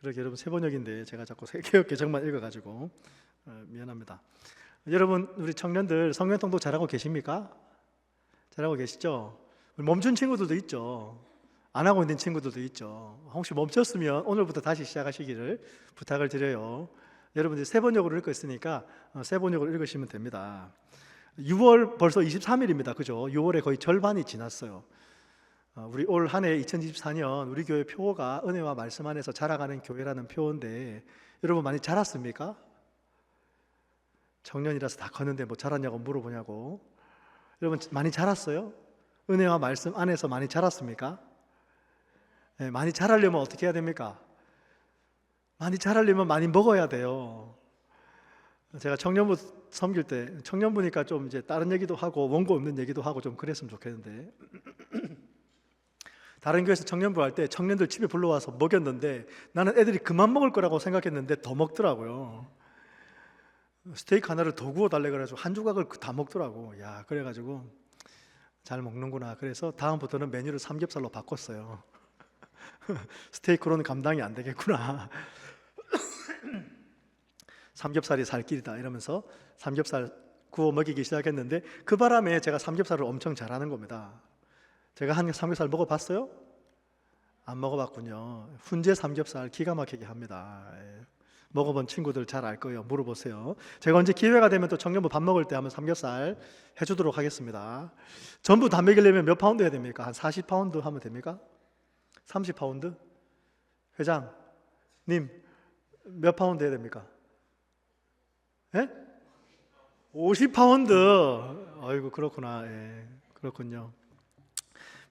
그러게 여러분 세 번역인데 제가 자꾸 개혁개정만 읽어가지고 미안합니다. 여러분 우리 청년들 성경 통독 잘하고 계십니까? 잘하고 계시죠? 멈춘 친구들도 있죠. 안 하고 있는 친구들도 있죠. 혹시 멈췄으면 오늘부터 다시 시작하시기를 부탁을 드려요. 여러분 이제 세 번역으로 읽고 있으니까 세 번역으로 읽으시면 됩니다. 6월 벌써 23일입니다. 그죠? 6월에 거의 절반이 지났어요. 우리 올 한 해 2024년 우리 교회 표어가 은혜와 말씀 안에서 자라가는 교회라는 표어인데 여러분 많이 자랐습니까? 청년이라서 다 컸는데 뭐 자랐냐고 물어보냐고. 여러분 많이 자랐어요? 은혜와 말씀 안에서 많이 자랐습니까? 네, 많이 자라려면 어떻게 해야 됩니까? 많이 자라려면 많이 먹어야 돼요. 제가 청년부 섬길 때 청년부니까 좀 이제 다른 얘기도 하고 원고 없는 얘기도 하고 좀 그랬으면 좋겠는데 다른 교회에서 청년부 할 때 청년들 집에 불러와서 먹였는데 나는 애들이 그만 먹을 거라고 생각했는데 더 먹더라고요. 스테이크 하나를 더 구워달래 그래가지고 한 조각을 다 먹더라고. 야, 그래가지고 잘 먹는구나. 그래서 다음부터는 메뉴를 삼겹살로 바꿨어요. 스테이크로는 감당이 안 되겠구나. 삼겹살이 살 길이다 이러면서 삼겹살 구워 먹이기 시작했는데 그 바람에 제가 삼겹살을 엄청 잘하는 겁니다. 제가 한 삼겹살 먹어봤어요? 안 먹어봤군요. 훈제 삼겹살 기가 막히게 합니다. 먹어본 친구들 잘 알 거예요. 물어보세요. 제가 언제 기회가 되면 또 청년부 밥 먹을 때 한번 삼겹살 해주도록 하겠습니다. 전부 다 먹이려면 몇 파운드 해야 됩니까? 한 40파운드 하면 됩니까? 30파운드? 회장님 몇 파운드 해야 됩니까? 예? 50파운드. 아이고 그렇구나. 예, 그렇군요.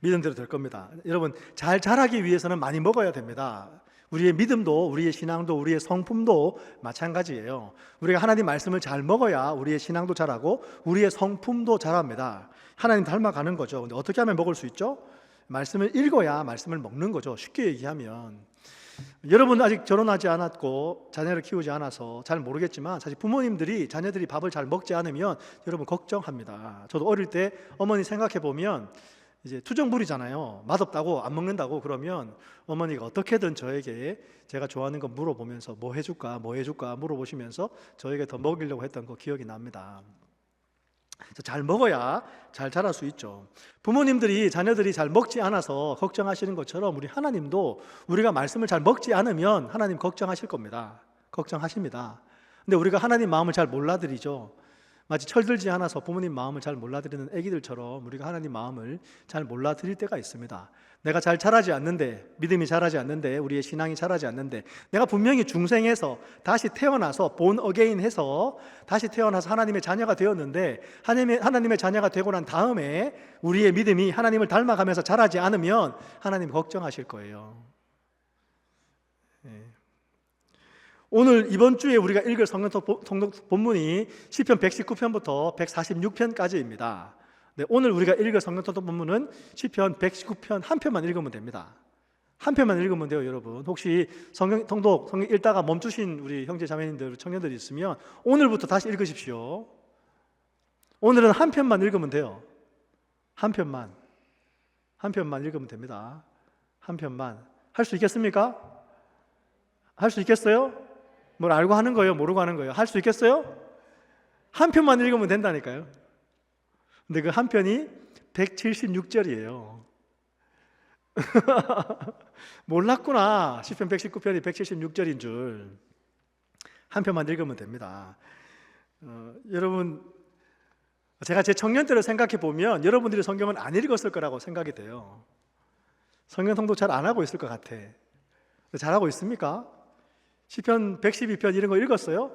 믿음대로 될 겁니다. 여러분 잘 자라기 위해서는 많이 먹어야 됩니다. 우리의 믿음도 우리의 신앙도 우리의 성품도 마찬가지예요. 우리가 하나님 말씀을 잘 먹어야 우리의 신앙도 자라고 우리의 성품도 자랍니다. 하나님 닮아가는 거죠. 근데 어떻게 하면 먹을 수 있죠? 말씀을 읽어야 말씀을 먹는 거죠. 쉽게 얘기하면 여러분 아직 결혼하지 않았고 자녀를 키우지 않아서 잘 모르겠지만 사실 부모님들이 자녀들이 밥을 잘 먹지 않으면 여러분 걱정합니다. 저도 어릴 때 어머니 생각해 보면 이제 투정 부리잖아요. 맛없다고 안 먹는다고 그러면 어머니가 어떻게든 저에게 제가 좋아하는 거 물어보면서 뭐 해줄까 물어보시면서 저에게 더 먹이려고 했던 거 기억이 납니다. 잘 먹어야 잘 자랄 수 있죠. 부모님들이 자녀들이 잘 먹지 않아서 걱정하시는 것처럼 우리 하나님도 우리가 말씀을 잘 먹지 않으면 하나님 걱정하실 겁니다. 걱정하십니다. 근데 우리가 하나님 마음을 잘 몰라드리죠. 마치 철들지 않아서 부모님 마음을 잘 몰라드리는 애기들처럼 우리가 하나님 마음을 잘 몰라드릴 때가 있습니다. 내가 잘 자라지 않는데, 믿음이 자라지 않는데, 우리의 신앙이 자라지 않는데, 내가 분명히 중생해서 다시 태어나서 본 어게인 해서 다시 태어나서 하나님의 자녀가 되었는데 하나님의 자녀가 되고 난 다음에 우리의 믿음이 하나님을 닮아가면서 자라지 않으면 하나님 걱정하실 거예요. 오늘 이번 주에 우리가 읽을 성경 통독 본문이 시편 119편부터 146편까지입니다. 네, 오늘 우리가 읽을 성경 통독 본문은 시편 119편 한 편만 읽으면 됩니다. 한 편만 읽으면 돼요, 여러분. 혹시 성경 통독 성경 읽다가 멈추신 우리 형제 자매님들, 청년들이 있으면 오늘부터 다시 읽으십시오. 오늘은 한 편만 읽으면 돼요. 한 편만 읽으면 됩니다. 한 편만. 할 수 있겠습니까? 할 수 있겠어요? 뭘 알고 하는 거예요? 모르고 하는 거예요? 할 수 있겠어요? 한 편만 읽으면 된다니까요. 근데 그 한 편이 176절이에요. 몰랐구나. 시편 119편이 176절인 줄. 한 편만 읽으면 됩니다. 여러분, 제가 제 청년 때를 생각해 보면 여러분들이 성경을 안 읽었을 거라고 생각이 돼요. 성경 통독 잘 안 하고 있을 것 같아. 잘하고 있습니까? 시편 112편 이런 거 읽었어요?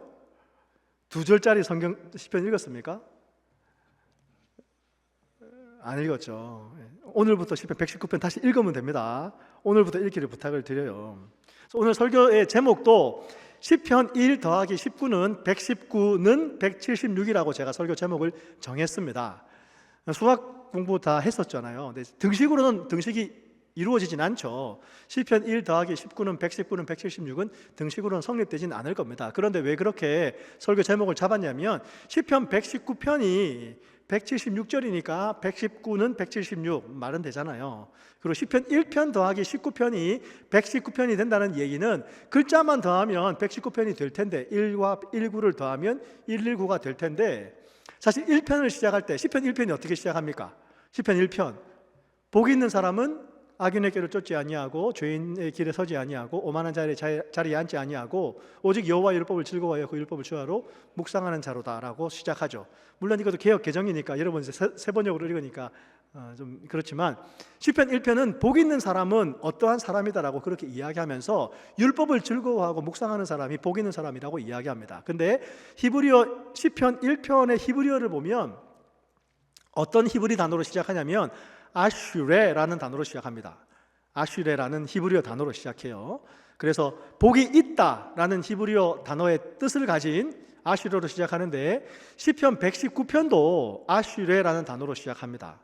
2절짜리 성경 시편 읽었습니까? 안 읽었죠. 오늘부터 시편 119편 다시 읽으면 됩니다. 오늘부터 읽기를 부탁을 드려요. 오늘 설교의 제목도 시편 1 더하기 19는 119는 176이라고 제가 설교 제목을 정했습니다. 수학 공부 다 했었잖아요. 근데 등식이 이루어지진 않죠. 시편 1 더하기 19는 119는 176은 등식으로는 성립되진 않을 겁니다. 그런데 왜 그렇게 설교 제목을 잡았냐면 시편 119편이 176절이니까 119는 176 말은 되잖아요. 그리고 시편 1편 더하기 19편이 119편이 된다는 얘기는 글자만 더하면 119편이 될 텐데 1과 19를 더하면 119가 될 텐데, 사실 1편을 시작할 때 시편 1편이 어떻게 시작합니까? 시편 1편 복이 있는 사람은 악인의 길을 쫓지 아니하고 죄인의 길에 서지 아니하고 오만한 자리에 앉지 아니하고 오직 여호와의 율법을 즐거워하여 그 율법을 주야로 묵상하는 자로다라고 시작하죠. 물론 이것도 개역 개정이니까 여러분 세 번역으로 읽으니까 좀 그렇지만, 시편 1편은 복 있는 사람은 어떠한 사람이다라고 그렇게 이야기하면서 율법을 즐거워하고 묵상하는 사람이 복 있는 사람이라고 이야기합니다. 근데 히브리어 시편 1편의 히브리어를 보면 어떤 히브리 단어로 시작하냐면 아슈레라는 단어로 시작합니다. 아슈레라는 히브리어 단어로 시작해요. 그래서 복이 있다라는 히브리어 단어의 뜻을 가진 아슈레로 시작하는데 시편 119편도 아슈레라는 단어로 시작합니다.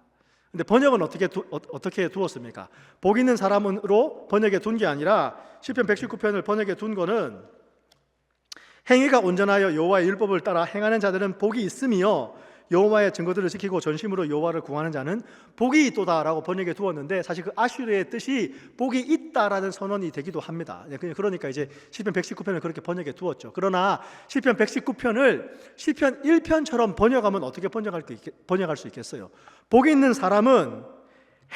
근데 번역은 어떻게 두었습니까? 복 있는 사람으로 번역에 둔 게 아니라 시편 119편을 번역에 둔 거는 행위가 온전하여 여호와의 율법을 따라 행하는 자들은 복이 있으며 여호와의 증거들을 지키고 전심으로 여호와를 구하는 자는 복이 있도다라고 번역해 두었는데, 사실 그 아슈르의 뜻이 복이 있다라는 선언이 되기도 합니다. 그러니까 이제 시편 119편을 그렇게 번역해 두었죠. 그러나 시편 119편을 시편 1편처럼 번역하면 어떻게 번역할 수 있겠어요? 복이 있는 사람은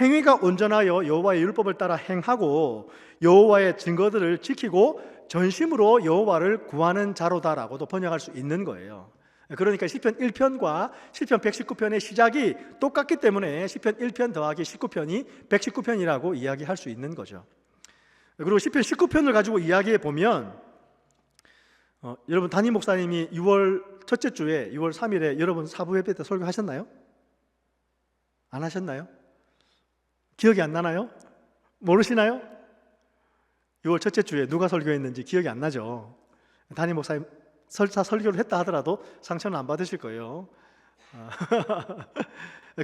행위가 온전하여 여호와의 율법을 따라 행하고 여호와의 증거들을 지키고 전심으로 여호와를 구하는 자로다라고도 번역할 수 있는 거예요. 그러니까 시편 1편과 시편 119편의 시작이 똑같기 때문에 시편 1편 더하기 19편이 119편이라고 이야기할 수 있는 거죠. 그리고 시편 19편을 가지고 이야기해 보면 여러분, 담임 목사님이 6월 첫째 주에 6월 3일에 여러분 사부 예배 때 설교하셨나요? 안 하셨나요? 기억이 안 나나요? 모르시나요? 6월 첫째 주에 누가 설교했는지 기억이 안 나죠? 담임 목사님 설교를 했다 하더라도 상처는 안 받으실 거예요.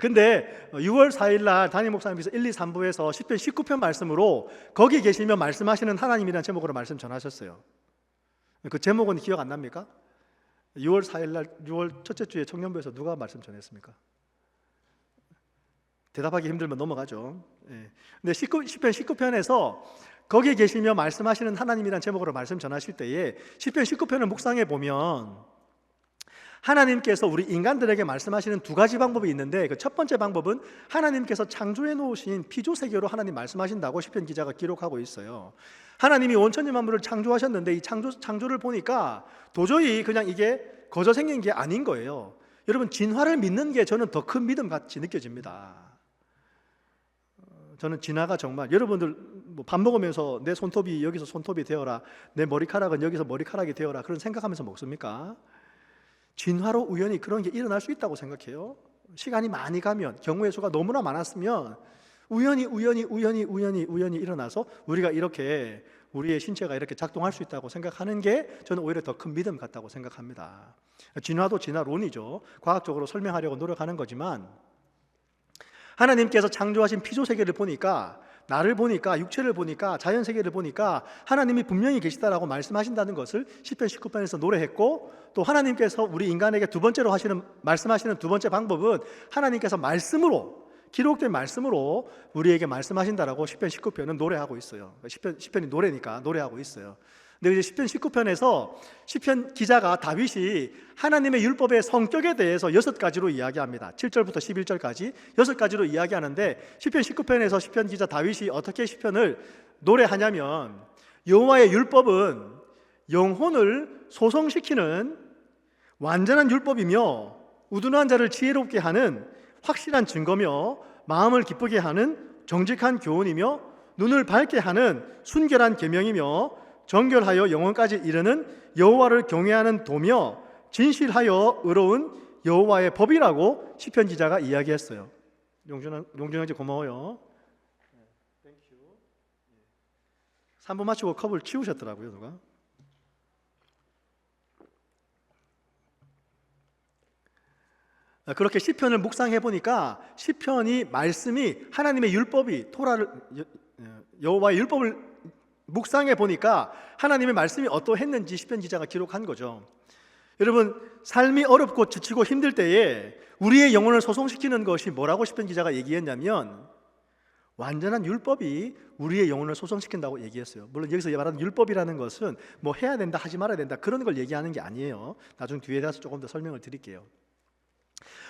근데 6월 4일 날 담임 목사님께서 1, 2, 3부에서 시편 19편 말씀으로 거기 계시며 말씀하시는 하나님이라는 제목으로 말씀 전하셨어요. 그 제목은 기억 안 납니까? 6월 4일 날 6월 첫째 주에 청년부에서 누가 말씀 전했습니까? 대답하기 힘들면 넘어가죠. 근데 시편 19편에서 거기에 계시며 말씀하시는 하나님이란 제목으로 말씀 전하실 때에 시편 19편을 묵상해 보면 하나님께서 우리 인간들에게 말씀하시는 두 가지 방법이 있는데, 그 첫 번째 방법은 하나님께서 창조해 놓으신 피조세계로 하나님 말씀하신다고 시편 기자가 기록하고 있어요. 하나님이 온천지 만물을 창조하셨는데 이 창조를 보니까 도저히 그냥 이게 거저 생긴 게 아닌 거예요. 여러분, 진화를 믿는 게 저는 더 큰 믿음 같이 느껴집니다. 저는 진화가 정말, 여러분들 밥 먹으면서 내 손톱이 여기서 손톱이 되어라, 내 머리카락은 여기서 머리카락이 되어라, 그런 생각하면서 먹습니까? 진화로 우연히 그런 게 일어날 수 있다고 생각해요. 시간이 많이 가면, 경우의 수가 너무나 많았으면 우연히 일어나서 우리가 이렇게, 우리의 신체가 이렇게 작동할 수 있다고 생각하는 게 저는 오히려 더 큰 믿음 같다고 생각합니다. 진화도 진화론이죠. 과학적으로 설명하려고 노력하는 거지만, 하나님께서 창조하신 피조세계를 보니까, 나를 보니까, 육체를 보니까, 자연세계를 보니까 하나님이 분명히 계시다라고 말씀하신다는 것을 시편 19편에서 노래했고, 또 하나님께서 우리 인간에게 두 번째로 말씀하시는 두 번째 방법은 하나님께서 말씀으로, 기록된 말씀으로 우리에게 말씀하신다라고 시편 19편은 노래하고 있어요. 시편이 노래니까 노래하고 있어요. 근데 이제 시편 19편에서 시편 기자가 다윗이 하나님의 율법의 성격에 대해서 6가지로 이야기합니다. 7절부터 11절까지 6가지로 이야기하는데, 시편 19편에서 시편 기자 다윗이 어떻게 시편을 노래하냐면, 여호와의 율법은 영혼을 소성시키는 완전한 율법이며 우둔한 자를 지혜롭게 하는 확실한 증거며 마음을 기쁘게 하는 정직한 교훈이며 눈을 밝게 하는 순결한 계명이며 정결하여 영혼까지 이르는 여호와를 경외하는 도며 진실하여 의로운 여호와의 법이라고 시편 기자가 이야기했어요. 용준 형제 고마워요. 3부 마치고 컵을 치우셨더라고요, 누가. 그렇게 시편을 묵상해 보니까 시편이 말씀이 하나님의 율법이 토라를, 여호와의 율법을 묵상해 보니까 하나님의 말씀이 어떠했는지 시편 기자가 기록한 거죠. 여러분, 삶이 어렵고 지치고 힘들 때에 우리의 영혼을 소송시키는 것이 뭐라고 시편 기자가 얘기했냐면, 완전한 율법이 우리의 영혼을 소송시킨다고 얘기했어요. 물론 여기서 말하는 율법이라는 것은 뭐 해야 된다 하지 말아야 된다 그런 걸 얘기하는 게 아니에요. 나중 뒤에 가서 조금 더 설명을 드릴게요.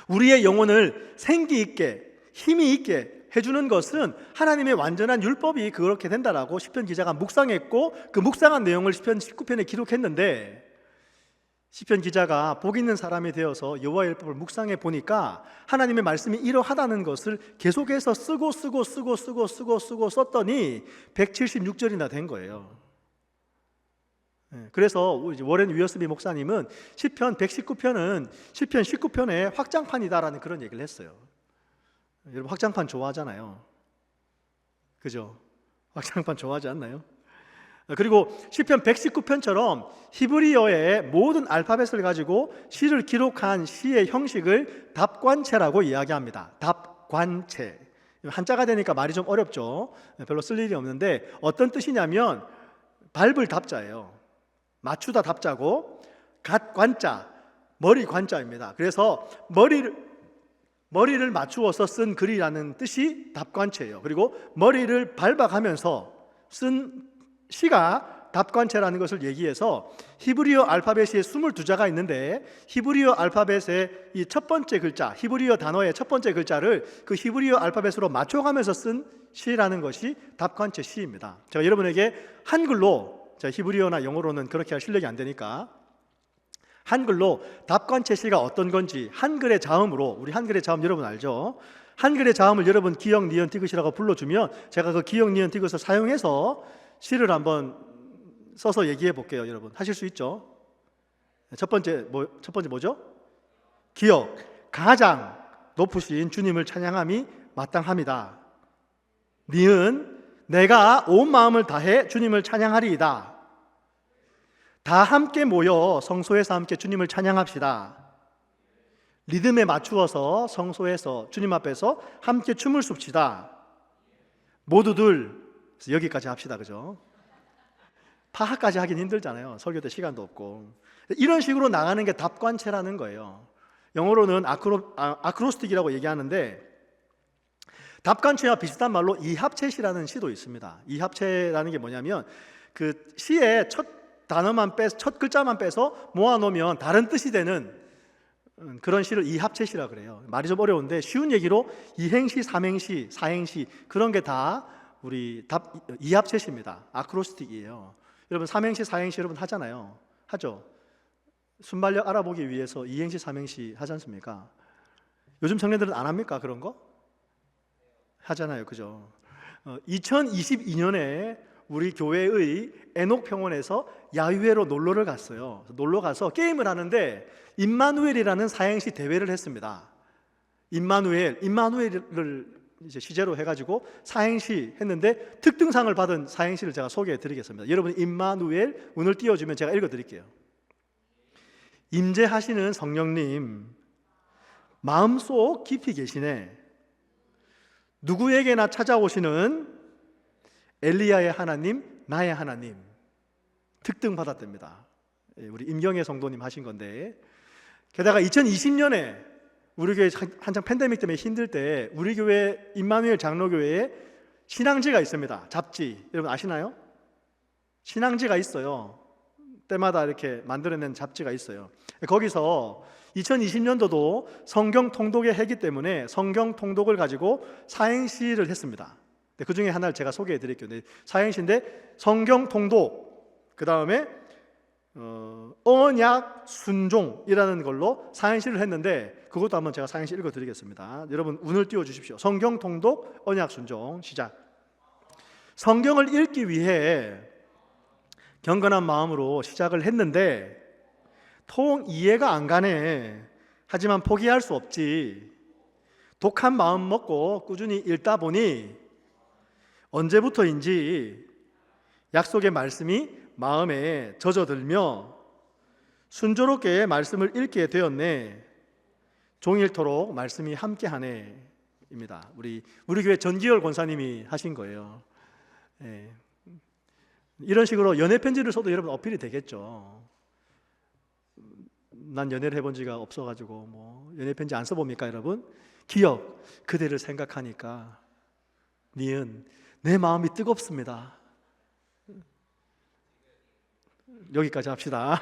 우리의 영혼을 생기 있게 힘이 있게 해주는 것은 하나님의 완전한 율법이 그렇게 된다라고 시편 기자가 묵상했고, 그 묵상한 내용을 시편 19편에 기록했는데, 시편 기자가 복 있는 사람이 되어서 여호와의 율법을 묵상해 보니까 하나님의 말씀이 이러하다는 것을 계속해서 쓰고 썼더니 176절이나 된 거예요. 그래서 워렌 위어스비 목사님은 시편 119편은 시편 19편의 확장판이다라는 그런 얘기를 했어요. 여러분, 확장판 좋아하잖아요. 그죠? 확장판 좋아하지 않나요? 그리고 시편 119편처럼 히브리어의 모든 알파벳을 가지고 시를 기록한 시의 형식을 답관체라고 이야기합니다. 답관체. 한자가 되니까 말이 좀 어렵죠. 별로 쓸 일이 없는데, 어떤 뜻이냐면 밟을 답자예요. 맞추다 답자고, 갓 관자, 머리 관자입니다. 그래서 머리를 맞추어서 쓴 글이라는 뜻이 답관체예요. 그리고 머리를 밟아가면서 쓴 시가 답관체라는 것을 얘기해서, 히브리어 알파벳이 22자가 있는데 히브리어 알파벳의 이 첫 번째 글자, 히브리어 단어의 첫 번째 글자를 그 히브리어 알파벳으로 맞춰가면서 쓴 시라는 것이 답관체 시입니다. 제가 여러분에게 한글로, 제가 히브리어나 영어로는 그렇게 할 실력이 안 되니까 한글로 답관체 시가 어떤 건지 한글의 자음으로, 우리 한글의 자음 여러분 알죠? 한글의 자음을 여러분 기역, 니은, 디귿이라고 불러주면 제가 그 기역, 니은, 디귿을 사용해서 시를 한번 써서 얘기해 볼게요. 여러분 하실 수 있죠? 첫 번째 뭐죠? 기역. 가장 높으신 주님을 찬양함이 마땅합니다. 니은. 내가 온 마음을 다해 주님을 찬양하리이다. 다 함께 모여 성소에서 함께 주님을 찬양합시다. 리듬에 맞추어서 성소에서 주님 앞에서 함께 춤을 춥시다. 모두들. 여기까지 합시다. 그죠? 파악까지 하긴 힘들잖아요. 설교 때 시간도 없고. 이런 식으로 나가는 게 답관체라는 거예요. 영어로는 아크로스틱이라고 얘기하는데, 답관체와 비슷한 말로 이합체시라는 시도 있습니다. 이합체라는 게 뭐냐면, 그 시의 첫 글자만 빼서 모아놓으면 다른 뜻이 되는 그런 시를 이합체시라 그래요. 말이 좀 어려운데 쉬운 얘기로 이행시, 삼행시, 사행시 그런 게 다 우리 이합체시입니다. 아크로스틱이에요. 여러분 삼행시, 사행시 여러분 하잖아요. 하죠? 순발력 알아보기 위해서 이행시, 삼행시 하지 않습니까? 요즘 청년들은 안 합니까? 그런 거? 하잖아요. 그죠? 2022년에 우리 교회의 에녹평원에서 야유회로 놀러를 갔어요. 놀러 가서 게임을 하는데 임마누엘이라는 사행시 대회를 했습니다. 임마누엘을 이제 시제로 해가지고 사행시 했는데 특등상을 받은 사행시를 제가 소개해 드리겠습니다. 여러분 임마누엘 운을 띄워주면 제가 읽어 드릴게요. 임재하시는 성령님, 마음속 깊이 계시네. 누구에게나 찾아오시는 엘리야의 하나님, 나의 하나님. 특등 받았답니다. 우리 임경애 성도님 하신 건데, 게다가 2020년에 우리 교회 한창 팬데믹 때문에 힘들 때 우리 교회 임마누엘 장로교회에 신앙지가 있습니다. 잡지 여러분 아시나요? 신앙지가 있어요. 때마다 이렇게 만들어낸 잡지가 있어요. 거기서 2020년도도 성경 통독의 해기 때문에 성경 통독을 가지고 사행시를 했습니다. 그 중에 하나를 제가 소개해 드릴게요. 사행시인데 성경 통독, 그 다음에 언약 순종이라는 걸로 사행시를 했는데, 그것도 한번 제가 사행시 읽어 드리겠습니다. 여러분 운을 띄워 주십시오. 성경 통독, 언약 순종. 시작. 성경을 읽기 위해 경건한 마음으로 시작을 했는데 통 이해가 안 가네. 하지만 포기할 수 없지. 독한 마음 먹고 꾸준히 읽다 보니 언제부터인지 약속의 말씀이 마음에 젖어들며 순조롭게 말씀을 읽게 되었네. 종일토록 말씀이 함께하네. 입니다. 우리 교회 전기열 권사님이 하신 거예요. 예. 이런 식으로 연애 편지를 써도 여러분 어필이 되겠죠. 난 연애를 해본 지가 없어가지고 뭐 연애 편지 안 써봅니까 여러분? 기억, 그대를 생각하니까 니은 내 마음이 뜨겁습니다. 여기까지 합시다.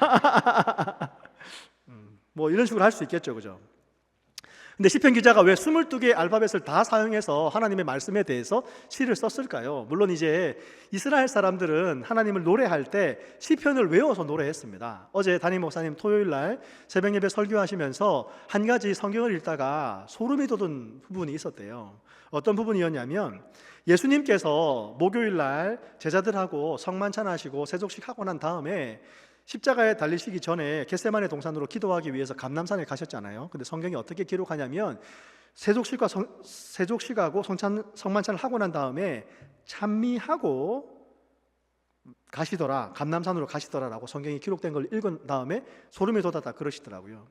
뭐 이런 식으로 할 수 있겠죠, 그죠? 근데 시편 기자가 왜 22개의 알파벳을 다 사용해서 하나님의 말씀에 대해서 시를 썼을까요? 물론 이제 이스라엘 사람들은 하나님을 노래할 때 시편을 외워서 노래했습니다. 어제 담임 목사님 토요일 날 새벽 예배 설교하시면서 한 가지 성경을 읽다가 소름이 돋은 부분이 있었대요. 어떤 부분이었냐면 예수님께서 목요일 날 제자들하고 성만찬하시고 세족식 하고 난 다음에 십자가에 달리시기 전에 겟세마네 동산으로 기도하기 위해서 감람산에 가셨잖아요. 근데 성경이 어떻게 기록하냐면 세족식하고 성만찬을 하고 난 다음에 찬미하고 가시더라, 감람산으로 가시더라라고 성경이 기록된 걸 읽은 다음에 소름이 돋았다 그러시더라고요.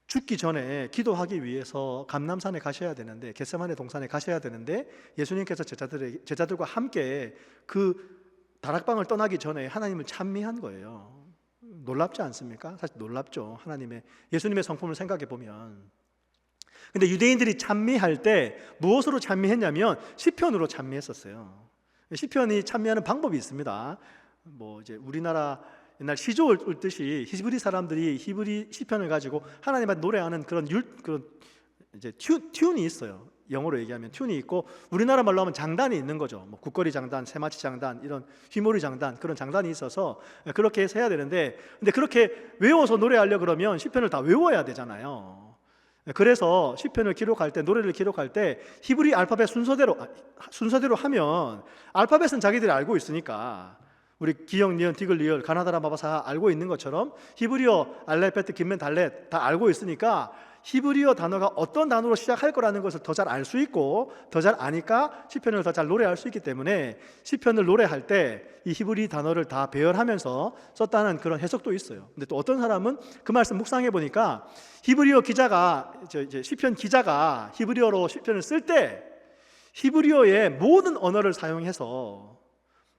죽기 전에 기도하기 위해서 감람산에 가셔야 되는데, 겟세마네 동산에 가셔야 되는데 예수님께서 제자들과 함께 그 다락방을 떠나기 전에 하나님을 찬미한 거예요. 놀랍지 않습니까? 사실 놀랍죠. 예수님의 성품을 생각해 보면. 근데 유대인들이 찬미할 때 무엇으로 찬미했냐면 시편으로 찬미했었어요. 시편이 찬미하는 방법이 있습니다. 뭐 이제 우리나라 옛날 시조 읊듯이 히브리 사람들이 히브리 시편을 가지고 하나님한테 노래하는 그런 이제 튠이 있어요. 영어로 얘기하면 튠이 있고 우리나라 말로 하면 장단이 있는 거죠. 뭐 국거리 장단, 세마치 장단, 이런 휘모리 장단, 그런 장단이 있어서 그렇게 해서 해야 되는데, 근데 그렇게 외워서 노래하려 그러면 시편을 다 외워야 되잖아요. 그래서 시편을 기록할 때, 노래를 기록할 때 히브리 알파벳 순서대로 하면, 알파벳은 자기들이 알고 있으니까 우리 기역, 니은, 디귿, 리을, 가나다라, 마바사 알고 있는 것처럼 히브리어 알렛, 베트, 김멘, 달렛 다 알고 있으니까 히브리어 단어가 어떤 단어로 시작할 거라는 것을 더 잘 알 수 있고, 더 잘 아니까 시편을 더 잘 노래할 수 있기 때문에 시편을 노래할 때 이 히브리 단어를 다 배열하면서 썼다는 그런 해석도 있어요. 근데 또 어떤 사람은 그 말씀 묵상해 보니까 히브리어 기자가, 이제 시편 기자가 히브리어로 시편을 쓸 때 히브리어의 모든 언어를 사용해서,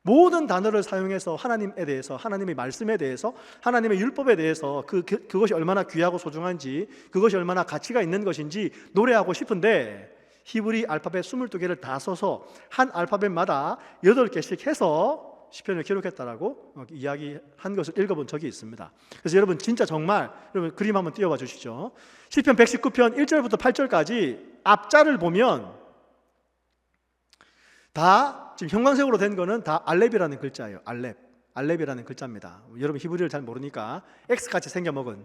모든 단어를 사용해서 하나님에 대해서, 하나님의 말씀에 대해서, 하나님의 율법에 대해서 그것이 얼마나 귀하고 소중한지, 그것이 얼마나 가치가 있는 것인지 노래하고 싶은데 히브리 알파벳 22개를 다 써서 한 알파벳마다 8개씩 해서 시편을 기록했다라고 이야기한 것을 읽어본 적이 있습니다. 그래서 여러분 진짜 정말, 여러분 그림 한번 띄워봐 주시죠. 시편 119편 1절부터 8절까지 앞자를 보면 다 지금 형광색으로 된 거는 다 알렙이라는 글자예요. 알렙이라는 글자입니다. 여러분 히브리를 잘 모르니까 X같이 생겨먹은,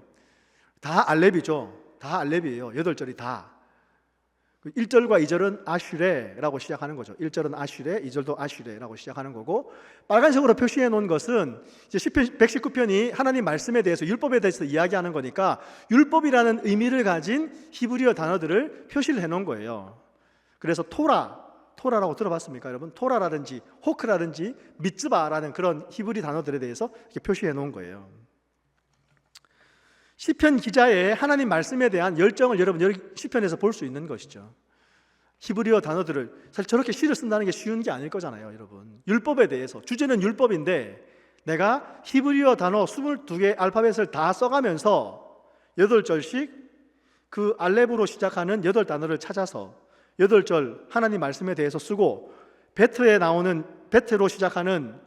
다 알렙이죠. 다 알렙이에요. 8절이 다. 1절과 2절은 아슈레라고 시작하는 거죠. 1절은 아슈레, 2절도 아슈레라고 시작하는 거고, 빨간색으로 표시해 놓은 것은 이제 시편 119편이 하나님 말씀에 대해서, 율법에 대해서 이야기하는 거니까 율법이라는 의미를 가진 히브리어 단어들을 표시를 해 놓은 거예요. 그래서 토라라고 들어봤습니까 여러분? 토라라든지 호크라든지 미츠바라는 그런 히브리 단어들에 대해서 이렇게 표시해 놓은 거예요. 시편 기자의 하나님 말씀에 대한 열정을 여러분 여기 시편에서 볼 수 있는 것이죠. 히브리어 단어들을, 사실 저렇게 시를 쓴다는 게 쉬운 게 아닐 거잖아요 여러분. 율법에 대해서, 주제는 율법인데 내가 히브리어 단어 22개 알파벳을 다 써가면서 8절씩 그 알렙으로 시작하는 8단어를 찾아서 8절 하나님 말씀에 대해서 쓰고, 베트에 나오는, 베트로 시작하는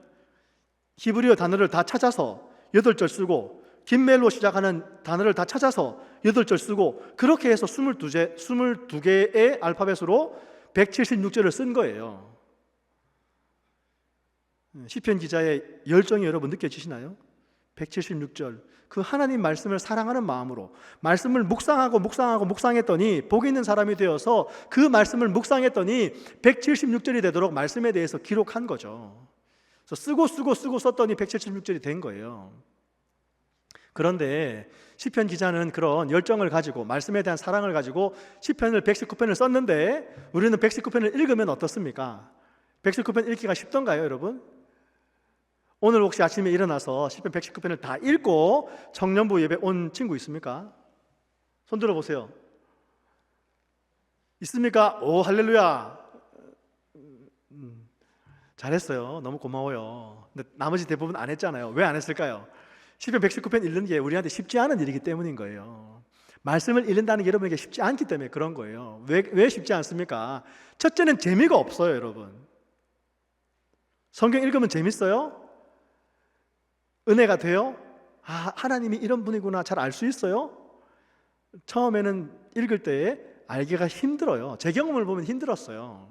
히브리어 단어를 다 찾아서 8절 쓰고, 김멜로 시작하는 단어를 다 찾아서 8절 쓰고, 그렇게 해서 22개의 알파벳으로 176절을 쓴 거예요. 시편 기자의 열정이 여러분 느껴지시나요? 176절, 그 하나님 말씀을 사랑하는 마음으로 말씀을 묵상했더니, 복 있는 사람이 되어서 그 말씀을 묵상했더니 176절이 되도록 말씀에 대해서 기록한 거죠. 그래서 쓰고 썼더니 176절이 된 거예요. 그런데 시편 기자는 그런 열정을 가지고, 말씀에 대한 사랑을 가지고 시편을 119편을 썼는데, 우리는 119편을 읽으면 어떻습니까? 119편 읽기가 쉽던가요 여러분? 오늘 혹시 아침에 일어나서 시편 119편을 다 읽고 청년부 예배 온 친구 있습니까? 손 들어보세요. 있습니까? 오, 할렐루야. 잘했어요. 너무 고마워요. 근데 나머지 대부분 안 했잖아요. 왜 안 했을까요? 시편 119편 읽는 게 우리한테 쉽지 않은 일이기 때문인 거예요. 말씀을 읽는다는 게 여러분에게 쉽지 않기 때문에 그런 거예요. 왜 쉽지 않습니까? 첫째는 재미가 없어요, 여러분. 성경 읽으면 재밌어요? 은혜가 돼요? 아, 하나님이 이런 분이구나 잘 알 수 있어요? 처음에는 읽을 때에 알기가 힘들어요. 제 경험을 보면 힘들었어요.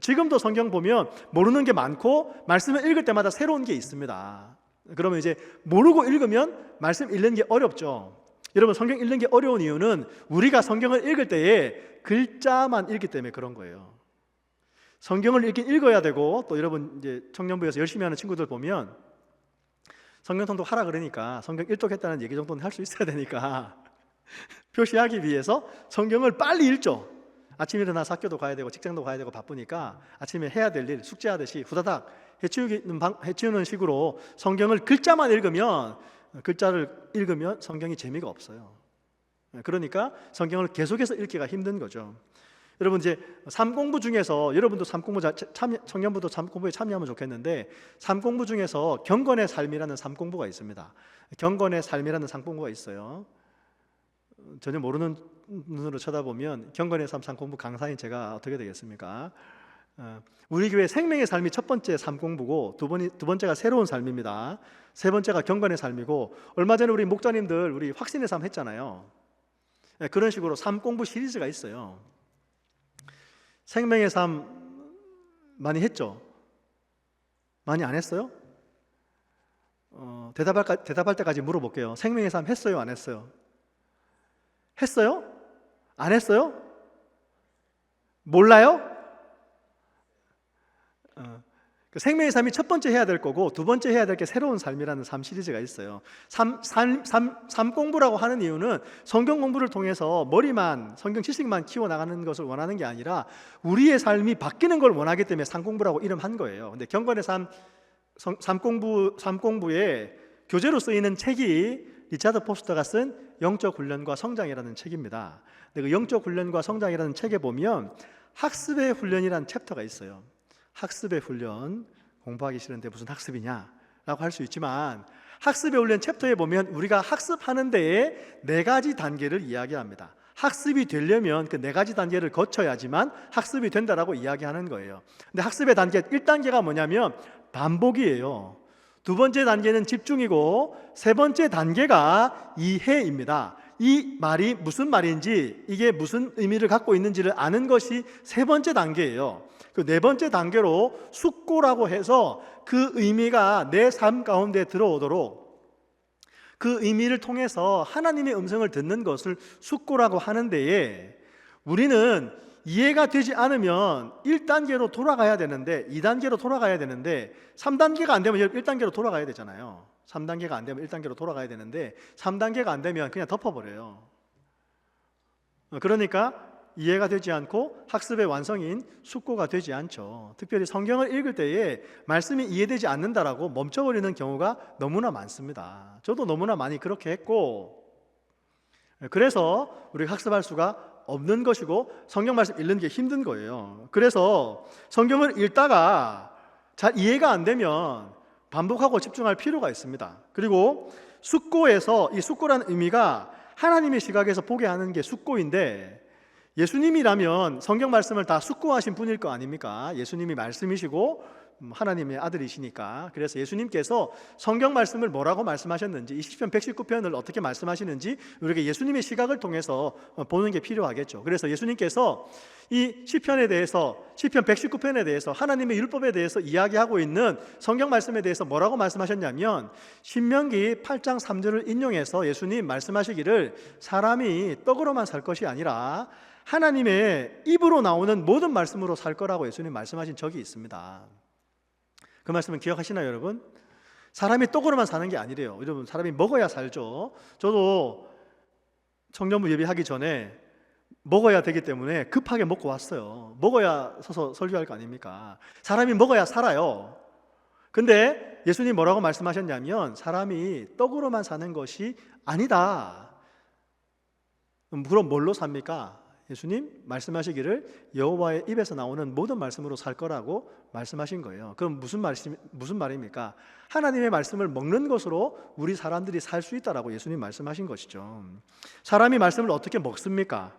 지금도 성경 보면 모르는 게 많고 말씀을 읽을 때마다 새로운 게 있습니다. 그러면 이제 모르고 읽으면 말씀 읽는 게 어렵죠. 여러분, 성경 읽는 게 어려운 이유는 우리가 성경을 읽을 때에 글자만 읽기 때문에 그런 거예요. 성경을 읽어야 되고, 또 여러분 이제 청년부에서 열심히 하는 친구들 보면 성경 통독 하라 그러니까 성경 일독했다는 얘기 정도는 할 수 있어야 되니까 표시하기 위해서 성경을 빨리 읽죠. 아침에 일어나서 학교도 가야 되고 직장도 가야 되고 바쁘니까 아침에 해야 될 일 숙제하듯이 후다닥 해치우는 식으로 성경을 글자를 읽으면 성경이 재미가 없어요. 그러니까 성경을 계속해서 읽기가 힘든 거죠. 여러분, 이제 삼공부 중에서 여러분도 청년부도 삼공부에 참여하면 좋겠는데, 삼공부 중에서 경건의 삶이라는 삼공부가 있습니다. 경건의 삶이라는 삼공부가 있어요. 전혀 모르는 눈으로 쳐다보면 경건의 삶 삼공부 강사인 제가 어떻게 되겠습니까? 우리 교회 생명의 삶이 첫 번째 삼공부고 두 번째가 새로운 삶입니다. 세 번째가 경건의 삶이고, 얼마 전에 우리 목자님들 우리 확신의 삶 했잖아요. 그런 식으로 삼공부 시리즈가 있어요. 생명의 삶 많이 했죠? 많이 안 했어요? 대답할 때까지 물어볼게요. 생명의 삶 했어요? 안 했어요? 했어요? 안 했어요? 몰라요? 생명의 삶이 첫 번째 해야 될 거고 두 번째 해야 될 게 새로운 삶이라는 삶 시리즈가 있어요. 삶 공부라고 하는 이유는 성경 공부를 통해서 머리만 성경 지식만 키워나가는 것을 원하는 게 아니라 우리의 삶이 바뀌는 걸 원하기 때문에 삶 공부라고 이름한 거예요. 근데 경건의 삶 공부에 교재로 쓰이는 책이 리차드 포스터가 쓴 영적 훈련과 성장이라는 책입니다. 근데 그 영적 훈련과 성장이라는 책에 보면 학습의 훈련이라는 챕터가 있어요. 학습의 훈련, 공부하기 싫은데 무슨 학습이냐 라고 할 수 있지만, 학습의 훈련 챕터에 보면 우리가 학습하는 데에 4가지 단계를 이야기합니다. 학습이 되려면 그 4가지 단계를 거쳐야지만 학습이 된다라고 이야기하는 거예요. 근데 학습의 단계 1단계가 뭐냐면 반복이에요. 두 번째 단계는 집중이고, 세 번째 단계가 이해입니다. 이 말이 무슨 말인지, 이게 무슨 의미를 갖고 있는지를 아는 것이 세 번째 단계예요. 그 네 번째 단계로 숙고라고 해서 그 의미가 내 삶 가운데 들어오도록 그 의미를 통해서 하나님의 음성을 듣는 것을 숙고라고 하는데, 우리는 이해가 되지 않으면 1단계로 돌아가야 되는데 2단계로 돌아가야 되는데 3단계가 안 되면 1단계로 돌아가야 되잖아요. 3단계가 안 되면 1단계로 돌아가야 되는데 3단계가 안 되면 그냥 덮어버려요. 그러니까 이해가 되지 않고 학습의 완성인 숙고가 되지 않죠. 특별히 성경을 읽을 때에 말씀이 이해되지 않는다라고 멈춰버리는 경우가 너무나 많습니다. 저도 너무나 많이 그렇게 했고, 그래서 우리가 학습할 수가 없는 것이고 성경 말씀 읽는 게 힘든 거예요. 그래서 성경을 읽다가 잘 이해가 안 되면 반복하고 집중할 필요가 있습니다. 그리고 숙고에서, 이 숙고라는 의미가 하나님의 시각에서 보게 하는 게 숙고인데, 예수님이라면 성경 말씀을 다 숙고하신 분일 거 아닙니까? 예수님이 말씀이시고 하나님의 아들이시니까. 그래서 예수님께서 성경 말씀을 뭐라고 말씀하셨는지, 이 시편 119편을 어떻게 말씀하시는지 우리가 예수님의 시각을 통해서 보는 게 필요하겠죠. 그래서 예수님께서 이 시편에 대해서, 시편 119편에 대해서, 하나님의 율법에 대해서 이야기하고 있는 성경 말씀에 대해서 뭐라고 말씀하셨냐면, 신명기 8장 3절을 인용해서 예수님 말씀하시기를 사람이 떡으로만 살 것이 아니라 하나님의 입으로 나오는 모든 말씀으로 살 거라고 예수님 말씀하신 적이 있습니다. 그 말씀은 기억하시나요, 여러분? 사람이 떡으로만 사는 게 아니래요. 여러분, 사람이 먹어야 살죠. 저도 청년부 예배하기 전에 먹어야 되기 때문에 급하게 먹고 왔어요. 먹어야 서서 설교할 거 아닙니까? 사람이 먹어야 살아요. 근데 예수님 뭐라고 말씀하셨냐면, 사람이 떡으로만 사는 것이 아니다. 그럼 뭘로 삽니까? 예수님 말씀하시기를 여호와의 입에서 나오는 모든 말씀으로 살 거라고 말씀하신 거예요. 그럼 무슨 말입니까? 하나님의 말씀을 먹는 것으로 우리 사람들이 살 수 있다라고 예수님 말씀하신 것이죠. 사람이 말씀을 어떻게 먹습니까?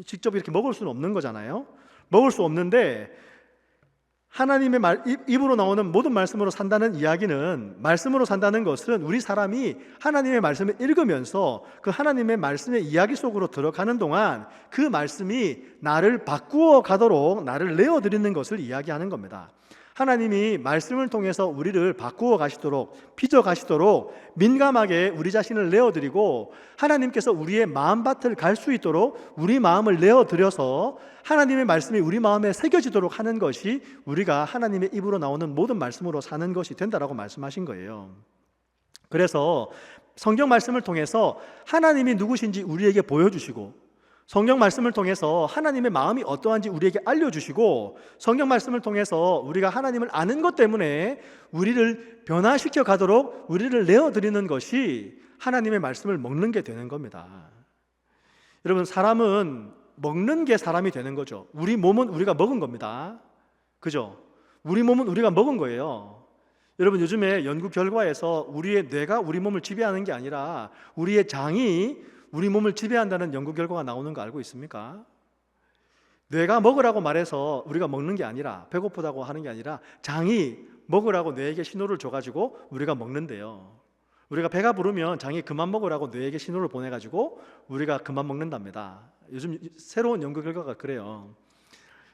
직접 이렇게 먹을 수는 없는 거잖아요. 먹을 수 없는데 하나님의 입으로 나오는 모든 말씀으로 산다는 이야기는, 말씀으로 산다는 것은 우리 사람이 하나님의 말씀을 읽으면서 그 하나님의 말씀의 이야기 속으로 들어가는 동안 그 말씀이 나를 바꾸어 가도록, 나를 내어드리는 것을 이야기하는 겁니다. 하나님이 말씀을 통해서 우리를 바꾸어 가시도록, 빚어 가시도록 민감하게 우리 자신을 내어드리고, 하나님께서 우리의 마음밭을 갈 수 있도록 우리 마음을 내어드려서 하나님의 말씀이 우리 마음에 새겨지도록 하는 것이 우리가 하나님의 입으로 나오는 모든 말씀으로 사는 것이 된다라고 말씀하신 거예요. 그래서 성경 말씀을 통해서 하나님이 누구신지 우리에게 보여주시고, 성경 말씀을 통해서 하나님의 마음이 어떠한지 우리에게 알려주시고, 성경 말씀을 통해서 우리가 하나님을 아는 것 때문에 우리를 변화시켜 가도록 우리를 내어드리는 것이 하나님의 말씀을 먹는 게 되는 겁니다. 여러분, 사람은 먹는 게 사람이 되는 거죠. 우리 몸은 우리가 먹은 겁니다. 그죠? 우리 몸은 우리가 먹은 거예요. 여러분, 요즘에 연구 결과에서 우리의 뇌가 우리 몸을 지배하는 게 아니라 우리의 장이 우리 몸을 지배한다는 연구 결과가 나오는 거 알고 있습니까? 뇌가 먹으라고 말해서 우리가 먹는 게 아니라, 배고프다고 하는 게 아니라 장이 먹으라고 뇌에게 신호를 줘가지고 우리가 먹는데요. 우리가 배가 부르면 장이 그만 먹으라고 뇌에게 신호를 보내가지고 우리가 그만 먹는답니다. 요즘 새로운 연구 결과가 그래요.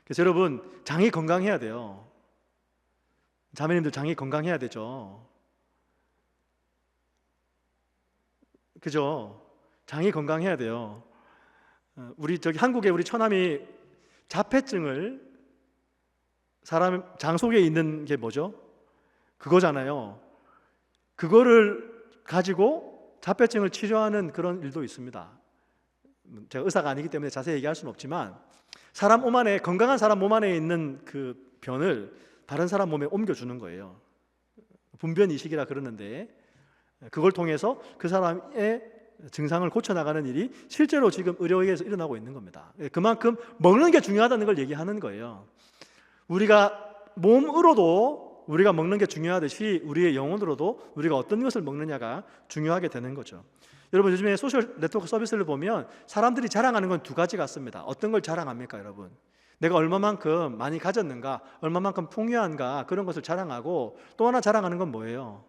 그래서 여러분, 장이 건강해야 돼요. 자매님들, 장이 건강해야 되죠. 그죠? 장이 건강해야 돼요. 우리 한국에 우리 처남이 자폐증을, 사람 장 속에 있는 게 뭐죠? 그거잖아요. 그거를 가지고 자폐증을 치료하는 그런 일도 있습니다. 제가 의사가 아니기 때문에 자세히 얘기할 수는 없지만, 사람 몸 안에, 건강한 사람 몸 안에 있는 그 변을 다른 사람 몸에 옮겨주는 거예요. 분변 이식이라 그러는데, 그걸 통해서 그 사람의 증상을 고쳐나가는 일이 실제로 지금 의료계에서 일어나고 있는 겁니다. 그만큼 먹는 게 중요하다는 걸 얘기하는 거예요. 우리가 몸으로도 우리가 먹는 게 중요하듯이 우리의 영혼으로도 우리가 어떤 것을 먹느냐가 중요하게 되는 거죠. 여러분, 요즘에 소셜 네트워크 서비스를 보면 사람들이 자랑하는 건 두 가지 같습니다. 어떤 걸 자랑합니까, 여러분? 내가 얼마만큼 많이 가졌는가, 얼마만큼 풍요한가, 그런 것을 자랑하고, 또 하나 자랑하는 건 뭐예요?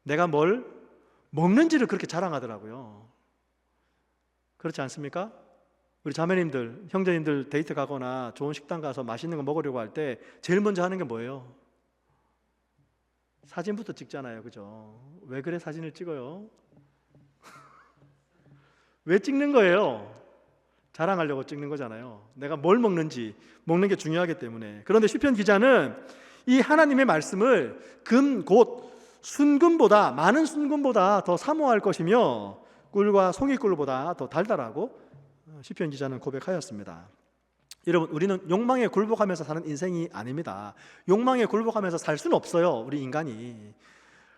내가 뭘 먹는지를 그렇게 자랑하더라고요. 그렇지 않습니까? 우리 자매님들, 형제님들 데이트 가거나 좋은 식당 가서 맛있는 거 먹으려고 할 때 제일 먼저 하는 게 뭐예요? 사진부터 찍잖아요. 그죠? 왜 그래 사진을 찍어요? 왜 찍는 거예요? 자랑하려고 찍는 거잖아요. 내가 뭘 먹는지, 먹는 게 중요하기 때문에. 그런데 시편 기자는 이 하나님의 말씀을 금, 곧 순금보다, 많은 순금보다 더 사모할 것이며 꿀과 송이꿀보다 더 달달하고 시편 기자는 고백하였습니다. 여러분, 우리는 욕망에 굴복하면서 사는 인생이 아닙니다. 욕망에 굴복하면서 살 수는 없어요. 우리 인간이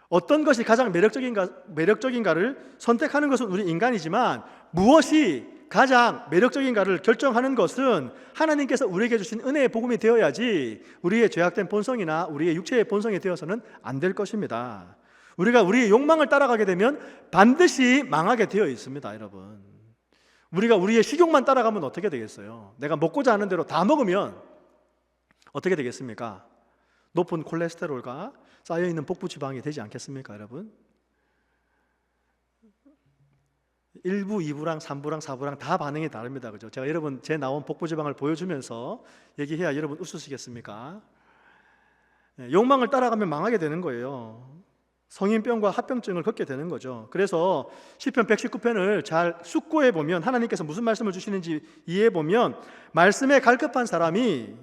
어떤 것이 가장 매력적인가를 선택하는 것은 우리 인간이지만, 무엇이 가장 매력적인가를 결정하는 것은 하나님께서 우리에게 주신 은혜의 복음이 되어야지 우리의 죄악된 본성이나 우리의 육체의 본성이 되어서는 안 될 것입니다. 우리가 우리의 욕망을 따라가게 되면 반드시 망하게 되어 있습니다. 여러분, 우리가 우리의 식욕만 따라가면 어떻게 되겠어요? 내가 먹고자 하는 대로 다 먹으면 어떻게 되겠습니까? 높은 콜레스테롤과 쌓여있는 복부지방이 되지 않겠습니까, 여러분? 1부, 2부랑 3부랑 4부랑 다 반응이 다릅니다. 그죠? 제가 여러분 제 나온 복부지방을 보여주면서 얘기해야 여러분 웃으시겠습니까? 욕망을 따라가면 망하게 되는 거예요. 성인병과 합병증을 겪게 되는 거죠. 그래서 시편 119편을 잘 숙고해 보면 하나님께서 무슨 말씀을 주시는지 이해해 보면, 말씀에 갈급한 사람이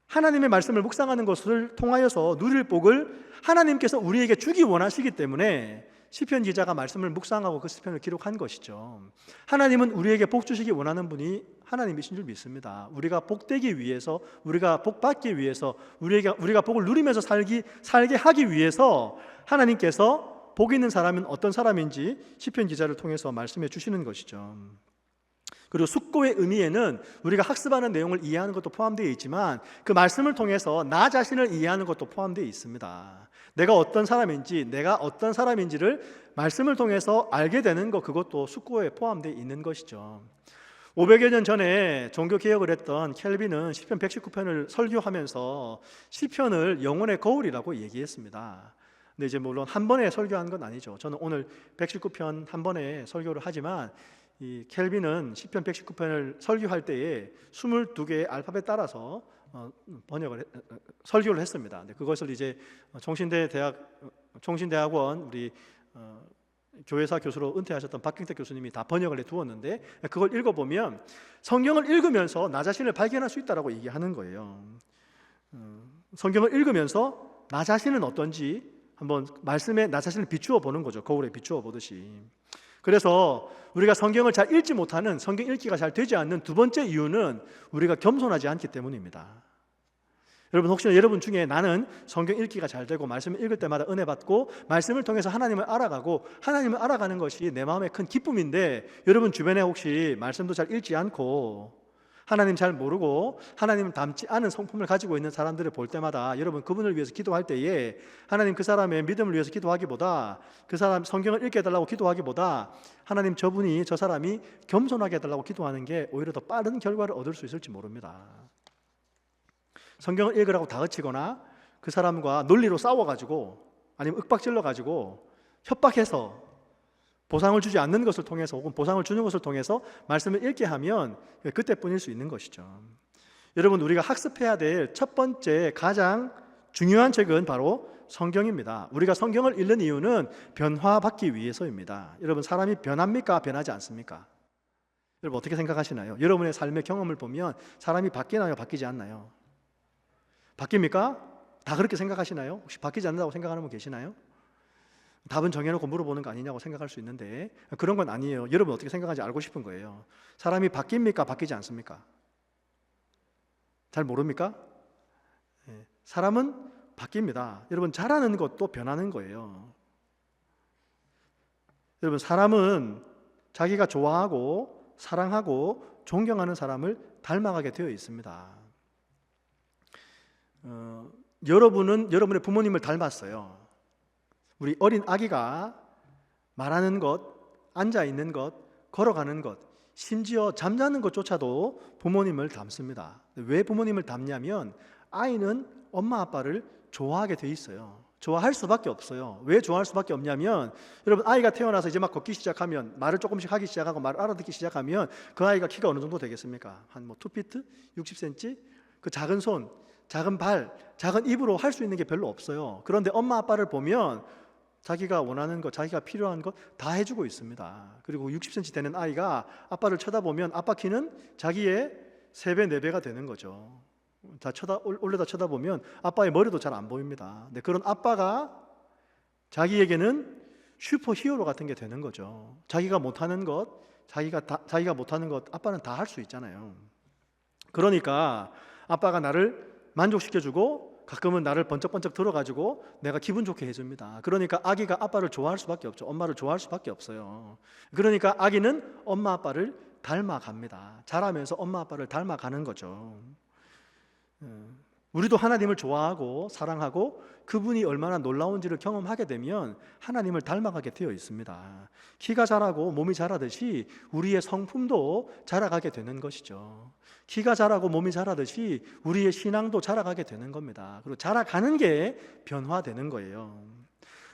하나님의 말씀을 묵상하는 것을 통하여서 누릴 복을 하나님께서 우리에게 주기 원하시기 때문에 시편 기자가 말씀을 묵상하고 그 시편을 기록한 것이죠. 하나님은 우리에게 복 주시기 원하는 분이 하나님이신 줄 믿습니다. 우리가 복되기 위해서, 우리가 복받기 위해서, 우리가 복을 누리면서 살게 하기 위해서 하나님께서 복 있는 사람은 어떤 사람인지 시편 기자를 통해서 말씀해 주시는 것이죠. 그리고 숙고의 의미에는 우리가 학습하는 내용을 이해하는 것도 포함되어 있지만 그 말씀을 통해서 나 자신을 이해하는 것도 포함되어 있습니다. 내가 어떤 사람인지를 말씀을 통해서 알게 되는 것, 그것도 숙고에 포함되어 있는 것이죠. 500여 년 전에 종교개혁을 했던 켈빈은 시편 119편을 설교하면서 시편을 영혼의 거울이라고 얘기했습니다. 근데 이제 물론 한 번에 설교한 건 아니죠. 저는 오늘 119편 한 번에 설교를 하지만 이 켈빈은 시편 119편을 설교할 때에 22개의 알파벳 따라서 설교를 했습니다. 근데 그것을 이제 총신대학원 우리 교회사 교수로 은퇴하셨던 박경택 교수님이 다 번역을 해 두었는데, 그걸 읽어보면 성경을 읽으면서 나 자신을 발견할 수 있다라고 얘기하는 거예요. 성경을 읽으면서 나 자신은 어떤지 한번 말씀에 나 자신을 비추어 보는 거죠. 거울에 비추어 보듯이. 그래서 우리가 성경을 잘 읽지 못하는, 성경 읽기가 잘 되지 않는 두 번째 이유는 우리가 겸손하지 않기 때문입니다. 여러분, 혹시나 여러분 중에 나는 성경 읽기가 잘 되고 말씀을 읽을 때마다 은혜 받고 말씀을 통해서 하나님을 알아가고 하나님을 알아가는 것이 내 마음의 큰 기쁨인데, 여러분 주변에 혹시 말씀도 잘 읽지 않고 하나님 잘 모르고 하나님을 닮지 않은 성품을 가지고 있는 사람들을 볼 때마다 여러분 그분을 위해서 기도할 때에 하나님 그 사람의 믿음을 위해서 기도하기보다, 그 사람 성경을 읽게 해달라고 기도하기보다 하나님 저 사람이 겸손하게 해달라고 기도하는 게 오히려 더 빠른 결과를 얻을 수 있을지 모릅니다. 성경을 읽으라고 다그치거나 그 사람과 논리로 싸워가지고 아니면 윽박질러가지고 협박해서 보상을 주지 않는 것을 통해서 혹은 보상을 주는 것을 통해서 말씀을 읽게 하면 그때뿐일 수 있는 것이죠. 여러분, 우리가 학습해야 될 첫 번째 가장 중요한 책은 바로 성경입니다. 우리가 성경을 읽는 이유는 변화받기 위해서입니다. 여러분, 사람이 변합니까? 변하지 않습니까? 여러분 어떻게 생각하시나요? 여러분의 삶의 경험을 보면 사람이 바뀌나요? 바뀌지 않나요? 바뀝니까? 다 그렇게 생각하시나요? 혹시 바뀌지 않는다고 생각하는 분 계시나요? 답은 정해놓고 물어보는 거 아니냐고 생각할 수 있는데 그런 건 아니에요. 여러분 어떻게 생각하는지 알고 싶은 거예요. 사람이 바뀝니까? 바뀌지 않습니까? 잘 모릅니까? 사람은 바뀝니다. 여러분, 자라는 것도 변하는 거예요. 여러분, 사람은 자기가 좋아하고 사랑하고 존경하는 사람을 닮아가게 되어 있습니다. 여러분은 여러분의 부모님을 닮았어요. 우리 어린 아기가 말하는 것, 앉아있는 것, 걸어가는 것, 심지어 잠자는 것조차도 부모님을 닮습니다. 왜 부모님을 닮냐면 아이는 엄마 아빠를 좋아하게 돼 있어요. 좋아할 수밖에 없어요. 왜 좋아할 수밖에 없냐면, 여러분 아이가 태어나서 이제 막 걷기 시작하면, 말을 조금씩 하기 시작하고 말을 알아듣기 시작하면 그 아이가 키가 어느 정도 되겠습니까? 한 2피트? 60cm? 그 작은 손, 작은 발, 작은 입으로 할 수 있는 게 별로 없어요. 그런데 엄마 아빠를 보면 자기가 원하는 것, 자기가 필요한 것 다 해주고 있습니다. 그리고 60cm 되는 아이가 아빠를 쳐다보면 아빠 키는 자기의 3배, 4배가 되는 거죠. 올려다 쳐다보면 아빠의 머리도 잘 안 보입니다. 근데 그런 아빠가 자기에게는 슈퍼 히어로 같은 게 되는 거죠. 자기가 못하는 것, 자기가 못하는 것 아빠는 다 할 수 있잖아요. 그러니까 아빠가 나를 만족시켜주고 가끔은 나를 번쩍번쩍 들어가지고 내가 기분 좋게 해줍니다. 그러니까 아기가 아빠를 좋아할 수밖에 없죠. 엄마를 좋아할 수밖에 없어요. 그러니까 아기는 엄마 아빠를 닮아갑니다. 자라면서 엄마 아빠를 닮아가는 거죠. 우리도 하나님을 좋아하고 사랑하고 그분이 얼마나 놀라운지를 경험하게 되면 하나님을 닮아가게 되어 있습니다. 키가 자라고 몸이 자라듯이 우리의 성품도 자라가게 되는 것이죠. 키가 자라고 몸이 자라듯이 우리의 신앙도 자라가게 되는 겁니다. 그리고 자라가는 게 변화되는 거예요.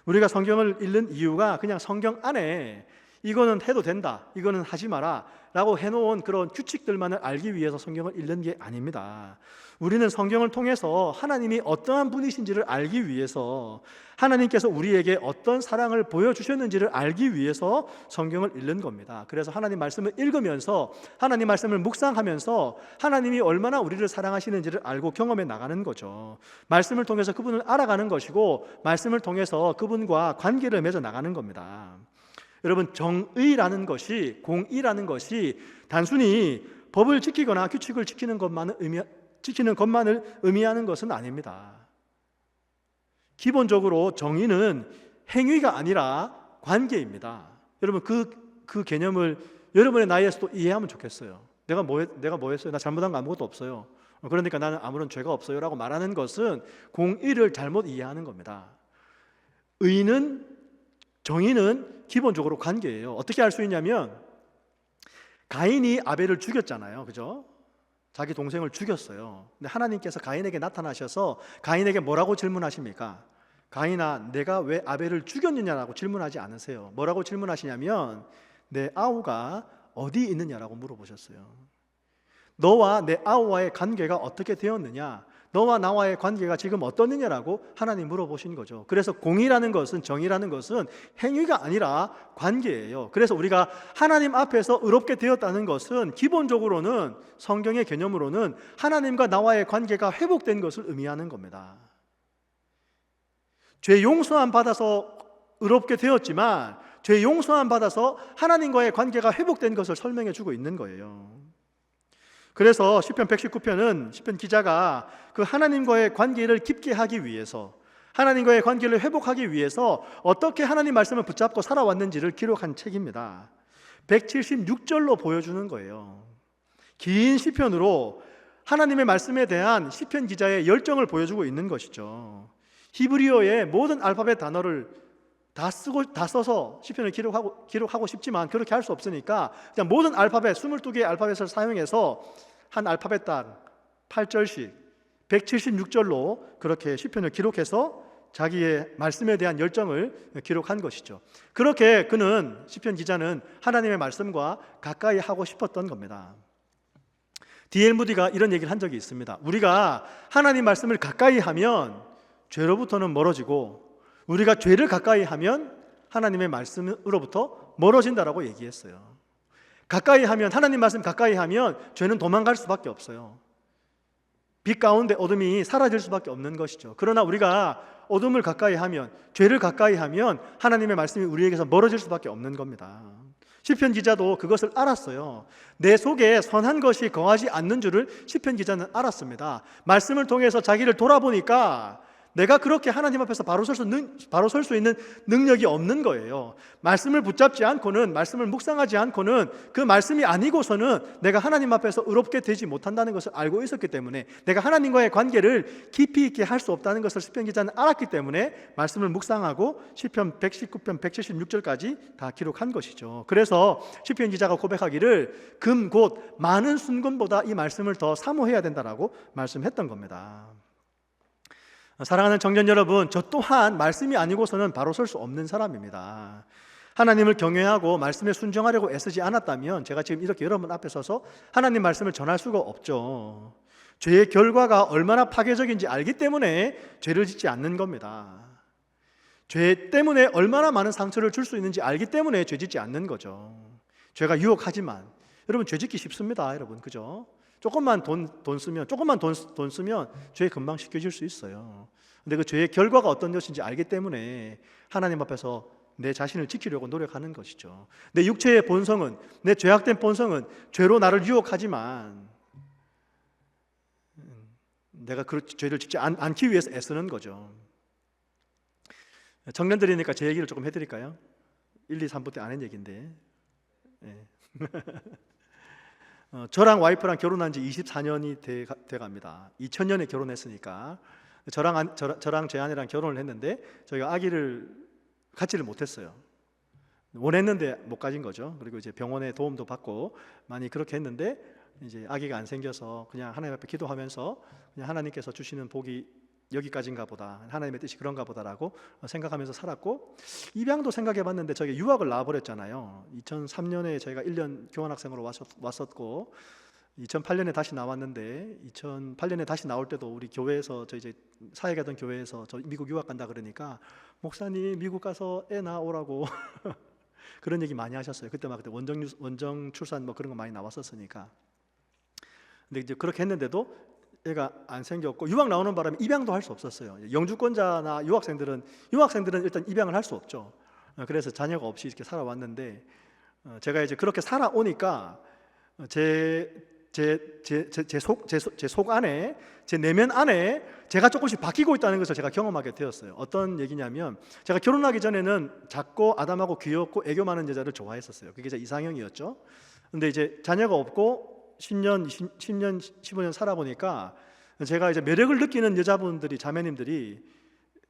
우리가 성경을 읽는 이유가 그냥 성경 안에 이거는 해도 된다, 이거는 하지 마라 라고 해놓은 그런 규칙들만을 알기 위해서 성경을 읽는 게 아닙니다. 우리는 성경을 통해서 하나님이 어떠한 분이신지를 알기 위해서, 하나님께서 우리에게 어떤 사랑을 보여주셨는지를 알기 위해서 성경을 읽는 겁니다. 그래서 하나님 말씀을 읽으면서, 하나님 말씀을 묵상하면서 하나님이 얼마나 우리를 사랑하시는지를 알고 경험해 나가는 거죠. 말씀을 통해서 그분을 알아가는 것이고, 말씀을 통해서 그분과 관계를 맺어 나가는 겁니다. 여러분, 정의라는 것이, 공의라는 것이 단순히 법을 지키거나 규칙을 지키는 것만을 의미하는 것은 아닙니다. 기본적으로 정의는 행위가 아니라 관계입니다. 여러분 그 개념을 여러분의 나이에서도 이해하면 좋겠어요. 내가 뭐 했어요? 나 잘못한 거 아무것도 없어요. 그러니까 나는 아무런 죄가 없어요 라고 말하는 것은 공의를 잘못 이해하는 겁니다. 의는, 정의는 기본적으로 관계예요. 어떻게 알 수 있냐면 가인이 아벨을 죽였잖아요. 그죠? 자기 동생을 죽였어요. 근데 하나님께서 가인에게 나타나셔서 가인에게 뭐라고 질문하십니까? 가인아, 내가 왜 아벨을 죽였느냐라고 질문하지 않으세요. 뭐라고 질문하시냐면 내 아우가 어디 있느냐라고 물어보셨어요. 너와 내 아우와의 관계가 어떻게 되었느냐, 너와 나와의 관계가 지금 어떠느냐라고 하나님 물어보신 거죠. 그래서 공의라는 것은, 정의라는 것은 행위가 아니라 관계예요. 그래서 우리가 하나님 앞에서 의롭게 되었다는 것은 기본적으로는, 성경의 개념으로는 하나님과 나와의 관계가 회복된 것을 의미하는 겁니다. 죄 용서함 받아서 의롭게 되었지만 죄 용서함 받아서 하나님과의 관계가 회복된 것을 설명해 주고 있는 거예요. 그래서 시편 119편은 시편 기자가 그 하나님과의 관계를 깊게 하기 위해서, 하나님과의 관계를 회복하기 위해서 어떻게 하나님 말씀을 붙잡고 살아왔는지를 기록한 책입니다. 176절로 보여주는 거예요. 긴 시편으로 하나님의 말씀에 대한 시편 기자의 열정을 보여주고 있는 것이죠. 히브리어의 모든 알파벳 단어를 다 써서 시편을 기록하고 싶지만 그렇게 할 수 없으니까 그냥 모든 알파벳 22개의 알파벳을 사용해서 한 알파벳당 8절씩 176절로 그렇게 시편을 기록해서 자기의 말씀에 대한 열정을 기록한 것이죠. 그렇게 시편 기자는 하나님의 말씀과 가까이 하고 싶었던 겁니다. D.L. 무디가 이런 얘기를 한 적이 있습니다. 우리가 하나님 말씀을 가까이 하면 죄로부터는 멀어지고 우리가 죄를 가까이 하면 하나님의 말씀으로부터 멀어진다라고 얘기했어요. 가까이 하면, 하나님 말씀 가까이 하면 죄는 도망갈 수밖에 없어요. 빛 가운데 어둠이 사라질 수밖에 없는 것이죠. 그러나 우리가 어둠을 가까이 하면, 죄를 가까이 하면 하나님의 말씀이 우리에게서 멀어질 수밖에 없는 겁니다. 시편 기자도 그것을 알았어요. 내 속에 선한 것이 거하지 않는 줄을 시편 기자는 알았습니다. 말씀을 통해서 자기를 돌아보니까 내가 그렇게 하나님 앞에서 바로 설 수 있는 능력이 없는 거예요. 말씀을 붙잡지 않고는, 말씀을 묵상하지 않고는 그 말씀이 아니고서는 내가 하나님 앞에서 의롭게 되지 못한다는 것을 알고 있었기 때문에, 내가 하나님과의 관계를 깊이 있게 할 수 없다는 것을 시편 기자는 알았기 때문에 말씀을 묵상하고 시편 119편 176절까지 다 기록한 것이죠. 그래서 시편 기자가 고백하기를 금 곧 많은 순금보다 이 말씀을 더 사모해야 된다라고 말씀했던 겁니다. 사랑하는 청년 여러분, 저 또한 말씀이 아니고서는 바로 설 수 없는 사람입니다. 하나님을 경외하고 말씀에 순종하려고 애쓰지 않았다면 제가 지금 이렇게 여러분 앞에 서서 하나님 말씀을 전할 수가 없죠. 죄의 결과가 얼마나 파괴적인지 알기 때문에 죄를 짓지 않는 겁니다. 죄 때문에 얼마나 많은 상처를 줄 수 있는지 알기 때문에 죄 짓지 않는 거죠. 죄가 유혹하지만, 여러분 죄 짓기 쉽습니다. 여러분, 그죠? 조금만 돈 쓰면 죄에 금방 씻겨질 수 있어요. 근데 그 죄의 결과가 어떤 것인지 알기 때문에 하나님 앞에서 내 자신을 지키려고 노력하는 것이죠. 내 육체의 본성은, 내 죄악된 본성은 죄로 나를 유혹하지만 내가 그 죄를 짓지 않기 위해서 애쓰는 거죠. 청년들이니까 제 얘기를 조금 해드릴까요? 1, 2, 3부 때 안 한 얘기인데 네. 저랑 와이프랑 결혼한 지 24년이 돼갑니다. 2000년에 결혼했으니까 저랑 제 아내랑 결혼을 했는데 저희가 아기를 갖지를 못했어요. 원했는데 못 가진 거죠. 그리고 이제 병원의 도움도 받고 많이 그렇게 했는데 이제 아기가 안 생겨서 그냥 하나님 앞에 기도하면서 그냥 하나님께서 주시는 복이 여기까지인가 보다, 하나님의 뜻이 그런가 보다라고 생각하면서 살았고, 입양도 생각해 봤는데 저희 유학을 나와버렸잖아요. 2003년에 저희가 1년 교환학생으로 왔었고 2008년에 다시 나왔는데 2008년에 다시 나올 때도 우리 교회에서 저 이제 사역에 하던 교회에서 저 미국 유학 간다 그러니까 목사님 미국 가서 애 낳으라고 그런 얘기 많이 하셨어요. 그때 원정 출산 뭐 그런 거 많이 나왔었으니까. 근데 이제 그렇게 했는데도 애가 안 생겼고 유학 나오는 바람에 입양도 할 수 없었어요. 영주권자나 유학생들은 일단 입양을 할 수 없죠. 그래서 자녀가 없이 이렇게 살아왔는데 제가 이제 그렇게 살아오니까 제 제 속 안에, 제 내면 안에 제가 조금씩 바뀌고 있다는 것을 제가 경험하게 되었어요. 어떤 얘기냐면, 제가 결혼하기 전에는 작고 아담하고 귀엽고 애교 많은 여자를 좋아했었어요. 그게 제 이상형이었죠. 근데 이제 자녀가 없고 10년, 15년 살아보니까 제가 이제 매력을 느끼는 여자분들이, 자매님들이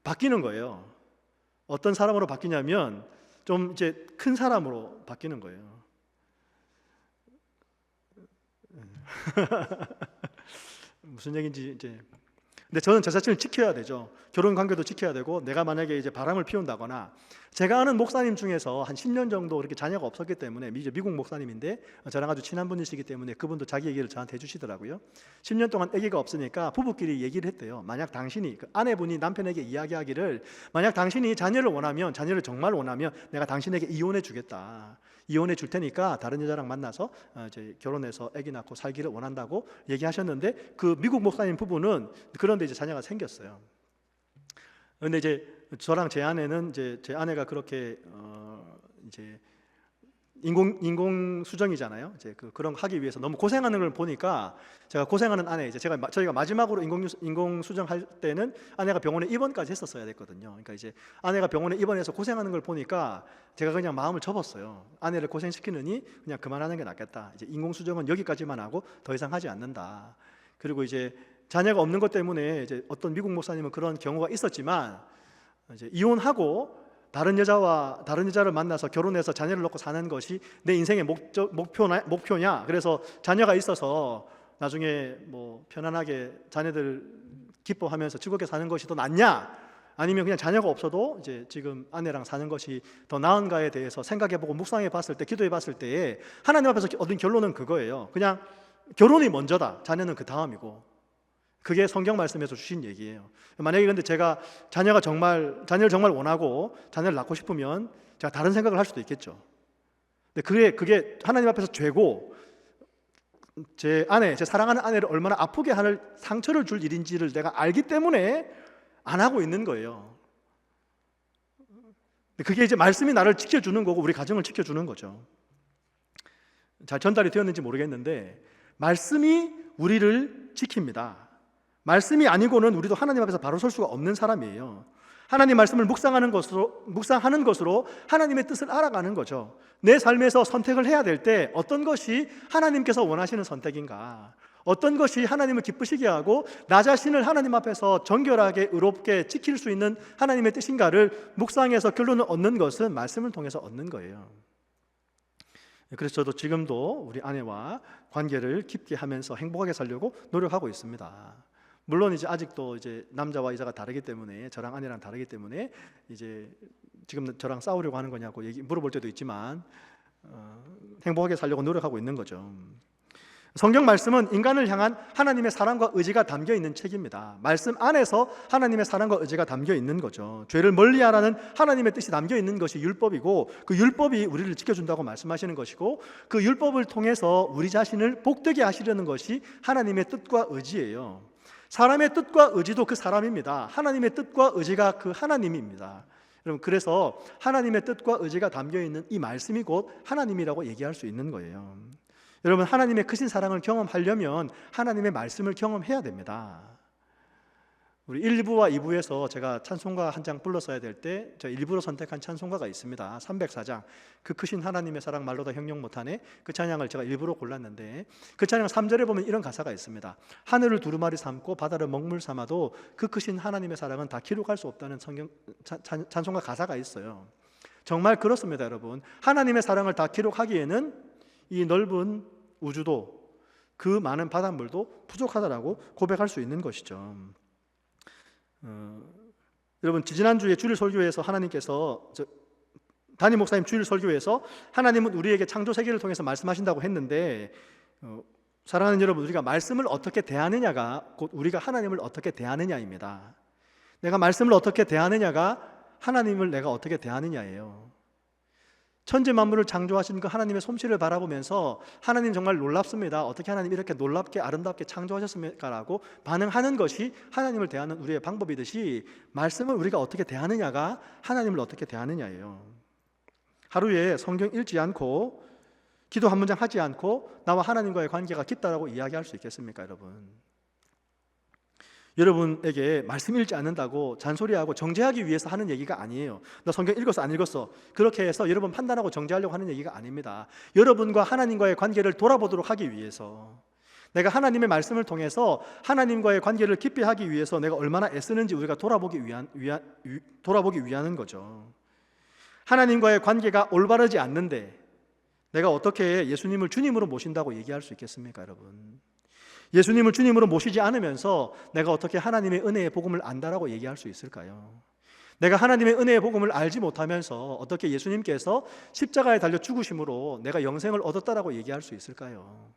바뀌는 거예요. 어떤 사람으로 바뀌냐면 좀 이제 큰 사람으로 바뀌는 거예요. 무슨 얘기인지 이제. 근데 저는 저 자신을 지켜야 되죠. 결혼 관계도 지켜야 되고, 내가 만약에 이제 바람을 피운다거나, 제가 아는 목사님 중에서 한 10년 정도 그렇게 자녀가 없었기 때문에, 미국 목사님인데 저랑 아주 친한 분이시기 때문에 그분도 자기 얘기를 저한테 해주시더라고요. 10년 동안 아기가 없으니까 부부끼리 얘기를 했대요. 만약 당신이, 그 아내분이 남편에게 이야기하기를, 만약 당신이 자녀를 원하면, 자녀를 정말 원하면 내가 당신에게 이혼해 주겠다, 이혼해 줄 테니까 다른 여자랑 만나서 이제 결혼해서 아기 낳고 살기를 원한다고 얘기하셨는데, 그 미국 목사님 부부는 그런데 이제 자녀가 생겼어요. 그런데 이제 저랑 제 아내는, 이제 제 아내가 그렇게 이제 인공 수정이잖아요. 이제 그런 거 하기 위해서 너무 고생하는 걸 보니까, 제가 고생하는 아내, 이제 저희가 마지막으로 인공 수정할 때는 아내가 병원에 입원까지 했었어야 됐거든요. 그러니까 이제 아내가 병원에 입원해서 고생하는 걸 보니까 제가 그냥 마음을 접었어요. 아내를 고생시키느니 그냥 그만하는 게 낫겠다. 이제 인공 수정은 여기까지만 하고 더 이상 하지 않는다. 그리고 이제 자녀가 없는 것 때문에 이제 어떤 미국 목사님은 그런 경우가 있었지만, 이제 이혼하고 다른 여자를 만나서 결혼해서 자녀를 놓고 사는 것이 내 인생의 목표냐? 그래서 자녀가 있어서 나중에 뭐 편안하게 자녀들 기뻐하면서 즐겁게 사는 것이 더 낫냐? 아니면 그냥 자녀가 없어도 이제 지금 아내랑 사는 것이 더 나은가에 대해서 생각해보고 묵상해 봤을 때, 기도해 봤을 때에 하나님 앞에서 얻은 결론은 그거예요. 그냥 결혼이 먼저다, 자녀는 그 다음이고. 그게 성경 말씀에서 주신 얘기예요. 만약에 근데 제가 자녀를 정말 원하고 자녀를 낳고 싶으면 제가 다른 생각을 할 수도 있겠죠. 근데 그게 하나님 앞에서 죄고, 제 사랑하는 아내를 얼마나 아프게 할, 상처를 줄 일인지를 내가 알기 때문에 안 하고 있는 거예요. 그게 이제 말씀이 나를 지켜주는 거고, 우리 가정을 지켜주는 거죠. 잘 전달이 되었는지 모르겠는데, 말씀이 우리를 지킵니다. 말씀이 아니고는 우리도 하나님 앞에서 바로 설 수가 없는 사람이에요. 하나님 말씀을 묵상하는 것으로 하나님의 뜻을 알아가는 거죠. 내 삶에서 선택을 해야 될 때 어떤 것이 하나님께서 원하시는 선택인가, 어떤 것이 하나님을 기쁘시게 하고 나 자신을 하나님 앞에서 정결하게 의롭게 지킬 수 있는 하나님의 뜻인가를 묵상해서 결론을 얻는 것은 말씀을 통해서 얻는 거예요. 그래서 저도 지금도 우리 아내와 관계를 깊게 하면서 행복하게 살려고 노력하고 있습니다. 물론 이제 아직도 이제 남자와 여자가 다르기 때문에, 저랑 아내랑 다르기 때문에 이제 지금 저랑 싸우려고 하는 거냐고 물어볼 때도 있지만, 행복하게 살려고 노력하고 있는 거죠. 성경 말씀은 인간을 향한 하나님의 사랑과 의지가 담겨 있는 책입니다. 말씀 안에서 하나님의 사랑과 의지가 담겨 있는 거죠. 죄를 멀리하라는 하나님의 뜻이 담겨 있는 것이 율법이고, 그 율법이 우리를 지켜준다고 말씀하시는 것이고, 그 율법을 통해서 우리 자신을 복되게 하시려는 것이 하나님의 뜻과 의지예요. 사람의 뜻과 의지도 그 사람입니다. 하나님의 뜻과 의지가 그 하나님입니다. 여러분, 그래서 하나님의 뜻과 의지가 담겨있는 이 말씀이 곧 하나님이라고 얘기할 수 있는 거예요. 여러분, 하나님의 크신 사랑을 경험하려면 하나님의 말씀을 경험해야 됩니다. 우리 1부와 2부에서 제가 찬송가 한 장 불렀어야 될 때 저 일부러 선택한 찬송가가 있습니다. 304장, 그 크신 하나님의 사랑 말로 다 형용 못하네. 그 찬양을 제가 일부러 골랐는데, 그 찬양 3절에 보면 이런 가사가 있습니다. 하늘을 두루마리 삼고 바다를 먹물 삼아도 그 크신 하나님의 사랑은 다 기록할 수 없다는 찬송가 가사가 있어요. 정말 그렇습니다, 여러분. 하나님의 사랑을 다 기록하기에는 이 넓은 우주도, 그 많은 바닷물도 부족하다라고 고백할 수 있는 것이죠. 여러분, 지난주에 주일 설교에서 하나님께서, 담임 목사님 주일 설교에서 하나님은 우리에게 창조 세계를 통해서 말씀하신다고 했는데, 사랑하는 여러분, 우리가 말씀을 어떻게 대하느냐가 곧 우리가 하나님을 어떻게 대하느냐입니다. 내가 말씀을 어떻게 대하느냐가 하나님을 내가 어떻게 대하느냐예요. 천지 만물을 창조하신 그 하나님의 솜씨를 바라보면서 하나님 정말 놀랍습니다, 어떻게 하나님 이렇게 놀랍게 아름답게 창조하셨습니까라고 반응하는 것이 하나님을 대하는 우리의 방법이듯이, 말씀을 우리가 어떻게 대하느냐가 하나님을 어떻게 대하느냐예요. 하루에 성경 읽지 않고 기도 한 문장 하지 않고 나와 하나님과의 관계가 깊다라고 이야기할 수 있겠습니까, 여러분? 여러분에게 말씀 읽지 않는다고 잔소리하고 정죄하기 위해서 하는 얘기가 아니에요. 너 성경 읽었어 안 읽었어? 그렇게 해서 여러분 판단하고 정죄하려고 하는 얘기가 아닙니다. 여러분과 하나님과의 관계를 돌아보도록 하기 위해서, 내가 하나님의 말씀을 통해서 하나님과의 관계를 깊이 하기 위해서 내가 얼마나 애쓰는지 우리가 돌아보기 위하는 거죠. 하나님과의 관계가 올바르지 않는데 내가 어떻게 예수님을 주님으로 모신다고 얘기할 수 있겠습니까, 여러분? 예수님을 주님으로 모시지 않으면서 내가 어떻게 하나님의 은혜의 복음을 안다라고 얘기할 수 있을까요? 내가 하나님의 은혜의 복음을 알지 못하면서 어떻게 예수님께서 십자가에 달려 죽으심으로 내가 영생을 얻었다라고 얘기할 수 있을까요?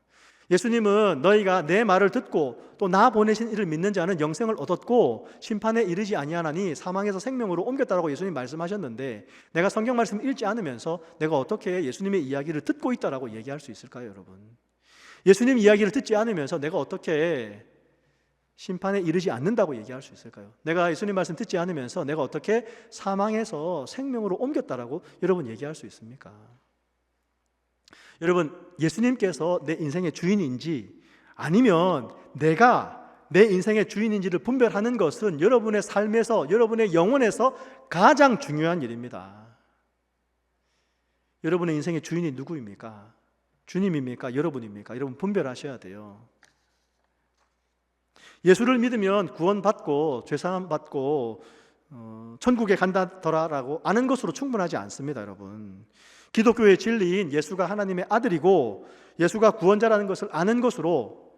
예수님은 너희가 내 말을 듣고 또 나 보내신 이를 믿는 자는 영생을 얻었고 심판에 이르지 아니하나니 사망에서 생명으로 옮겼다라고 예수님 말씀하셨는데, 내가 성경 말씀 읽지 않으면서 내가 어떻게 예수님의 이야기를 듣고 있다라고 얘기할 수 있을까요, 여러분? 예수님 이야기를 듣지 않으면서 내가 어떻게 심판에 이르지 않는다고 얘기할 수 있을까요? 내가 예수님 말씀 듣지 않으면서 내가 어떻게 사망에서 생명으로 옮겼다라고 여러분 얘기할 수 있습니까? 여러분, 예수님께서 내 인생의 주인인지 아니면 내가 내 인생의 주인인지를 분별하는 것은 여러분의 삶에서, 여러분의 영혼에서 가장 중요한 일입니다. 여러분의 인생의 주인이 누구입니까? 주님입니까? 여러분입니까? 여러분 분별하셔야 돼요. 예수를 믿으면 구원받고 죄사함 받고 천국에 간다더라라고 아는 것으로 충분하지 않습니다, 여러분. 기독교의 진리인 예수가 하나님의 아들이고 예수가 구원자라는 것을 아는 것으로,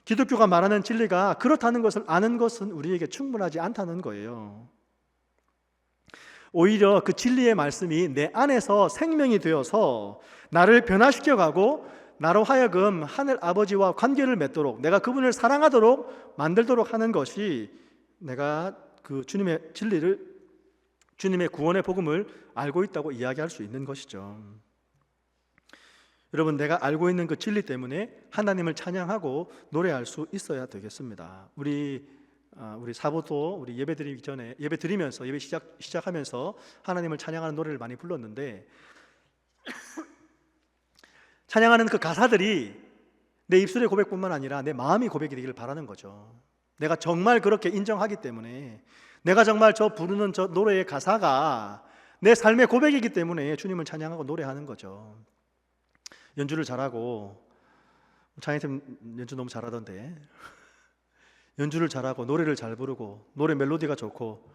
기독교가 말하는 진리가 그렇다는 것을 아는 것은 우리에게 충분하지 않다는 거예요. 오히려 그 진리의 말씀이 내 안에서 생명이 되어서 나를 변화시켜가고 나로 하여금 하늘 아버지와 관계를 맺도록, 내가 그분을 사랑하도록 만들도록 하는 것이, 내가 그 주님의 진리를, 주님의 구원의 복음을 알고 있다고 이야기할 수 있는 것이죠. 여러분, 내가 알고 있는 그 진리 때문에 하나님을 찬양하고 노래할 수 있어야 되겠습니다. 우리 사부도 우리 예배 드리기 전에, 예배 드리면서, 예배 시작하면서 하나님을 찬양하는 노래를 많이 불렀는데 찬양하는 그 가사들이 내 입술의 고백뿐만 아니라 내 마음이 고백이 되기를 바라는 거죠. 내가 정말 그렇게 인정하기 때문에, 내가 정말 저 부르는 저 노래의 가사가 내 삶의 고백이기 때문에 주님을 찬양하고 노래하는 거죠. 연주를 잘하고, 장애팀 연주 너무 잘하던데, 연주를 잘하고 노래를 잘 부르고 노래 멜로디가 좋고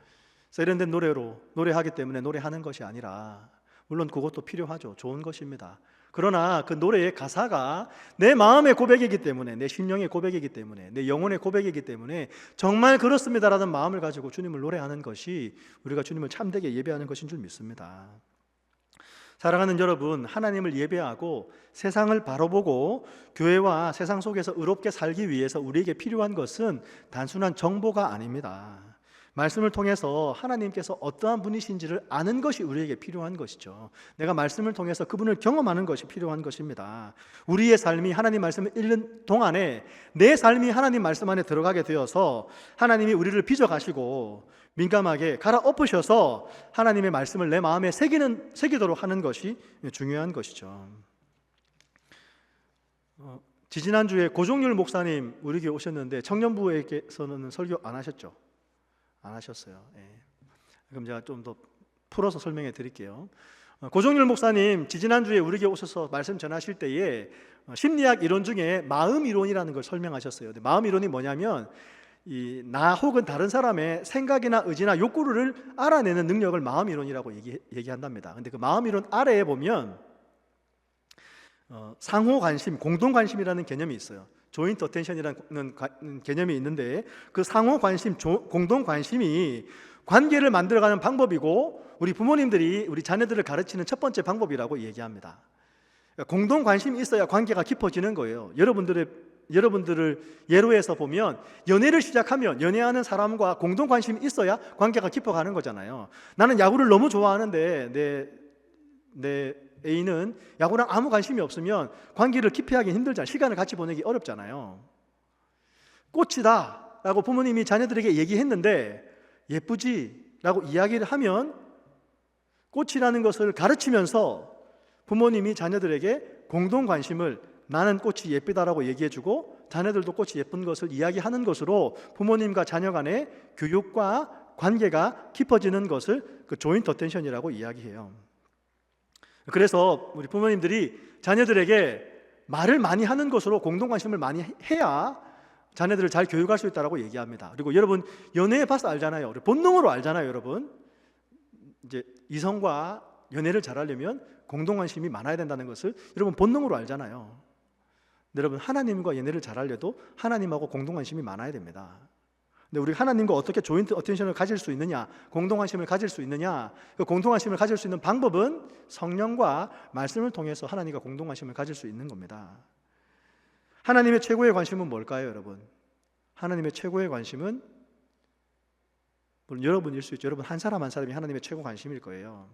세련된 노래로 노래하기 때문에 노래하는 것이 아니라, 물론 그것도 필요하죠. 좋은 것입니다. 그러나 그 노래의 가사가 내 마음의 고백이기 때문에, 내 심령의 고백이기 때문에, 내 영혼의 고백이기 때문에 정말 그렇습니다라는 마음을 가지고 주님을 노래하는 것이 우리가 주님을 참되게 예배하는 것인 줄 믿습니다. 사랑하는 여러분, 하나님을 예배하고 세상을 바라보고 교회와 세상 속에서 의롭게 살기 위해서 우리에게 필요한 것은 단순한 정보가 아닙니다. 말씀을 통해서 하나님께서 어떠한 분이신지를 아는 것이 우리에게 필요한 것이죠. 내가 말씀을 통해서 그분을 경험하는 것이 필요한 것입니다. 우리의 삶이 하나님 말씀을 읽는 동안에 내 삶이 하나님 말씀 안에 들어가게 되어서 하나님이 우리를 빚어가시고 민감하게 갈아엎으셔서 하나님의 말씀을 내 마음에 새기도록 하는 것이 중요한 것이죠. 지지난주에 고종률 목사님 우리 교회 오셨는데 청년부에게서는 설교 안 하셨죠? 안 하셨어요. 예. 그럼 제가 좀 더 풀어서 설명해 드릴게요. 고종률 목사님 지지난주에 우리 교회 오셔서 말씀 전하실 때에 심리학 이론 중에 마음 이론이라는 걸 설명하셨어요. 마음 이론이 뭐냐면 나 혹은 다른 사람의 생각이나 의지나 욕구를 알아내는 능력을 마음 이론이라고 얘기한답니다. 근데 그 마음 이론 아래에 보면 상호 관심, 공동 관심이라는 개념이 있어요. 조인트 어텐션이라는 개념이 있는데, 그 상호 관심, 공동 관심이 관계를 만들어가는 방법이고 우리 부모님들이 우리 자녀들을 가르치는 첫 번째 방법이라고 얘기합니다. 그러니까 공동 관심이 있어야 관계가 깊어지는 거예요. 여러분들을 예로 해서 보면 연애를 시작하면 연애하는 사람과 공동 관심이 있어야 관계가 깊어가는 거잖아요. 나는 야구를 너무 좋아하는데 내 애인은 야구랑 아무 관심이 없으면 관계를 깊이 하기 힘들잖아요. 시간을 같이 보내기 어렵잖아요. 꽃이다 라고 부모님이 자녀들에게 얘기했는데 예쁘지 라고 이야기를 하면 꽃이라는 것을 가르치면서 부모님이 자녀들에게 공동 관심을 나는 꽃이 예쁘다라고 얘기해주고 자녀들도 꽃이 예쁜 것을 이야기하는 것으로 부모님과 자녀 간의 교육과 관계가 깊어지는 것을 그 조인트 어텐션이라고 이야기해요. 그래서 우리 부모님들이 자녀들에게 말을 많이 하는 것으로 공동 관심을 많이 해야 자녀들을 잘 교육할 수 있다고 얘기합니다. 그리고 여러분 연애에 봐서 알잖아요. 본능으로 알잖아요, 여러분. 이제 이성과 연애를 잘하려면 공동 관심이 많아야 된다는 것을 여러분 본능으로 알잖아요. 여러분 하나님과 연애를 잘하려도 하나님하고 공동 관심이 많아야 됩니다. 근데 우리 하나님과 어떻게 조인트 어텐션을 가질 수 있느냐, 공동 관심을 가질 수 있느냐, 그 공동 관심을 가질 수 있는 방법은 성령과 말씀을 통해서 하나님과 공동 관심을 가질 수 있는 겁니다. 하나님의 최고의 관심은 뭘까요, 여러분? 하나님의 최고의 관심은 물론 여러분일 수 있죠. 여러분 한 사람 한 사람이 하나님의 최고 관심일 거예요.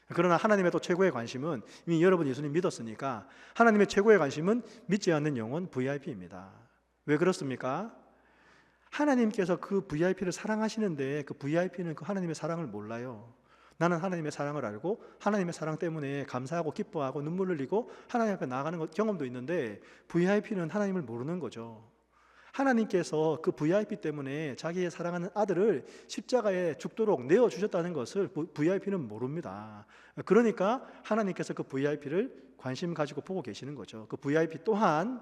그러나 하나님의 또 최고의 관심은 이미 여러분 예수님 믿었으니까 하나님의 최고의 관심은 믿지 않는 영혼 VIP입니다. 왜 그렇습니까? 하나님께서 그 VIP를 사랑하시는데 그 VIP는 그 하나님의 사랑을 몰라요. 나는 하나님의 사랑을 알고 하나님의 사랑 때문에 감사하고 기뻐하고 눈물 흘리고 하나님 앞에 나아가는 경험도 있는데 VIP는 하나님을 모르는 거죠. 하나님께서 그 VIP 때문에 자기의 사랑하는 아들을 십자가에 죽도록 내어주셨다는 것을 VIP는 모릅니다. 그러니까 하나님께서 그 VIP를 관심 가지고 보고 계시는 거죠. 그 VIP 또한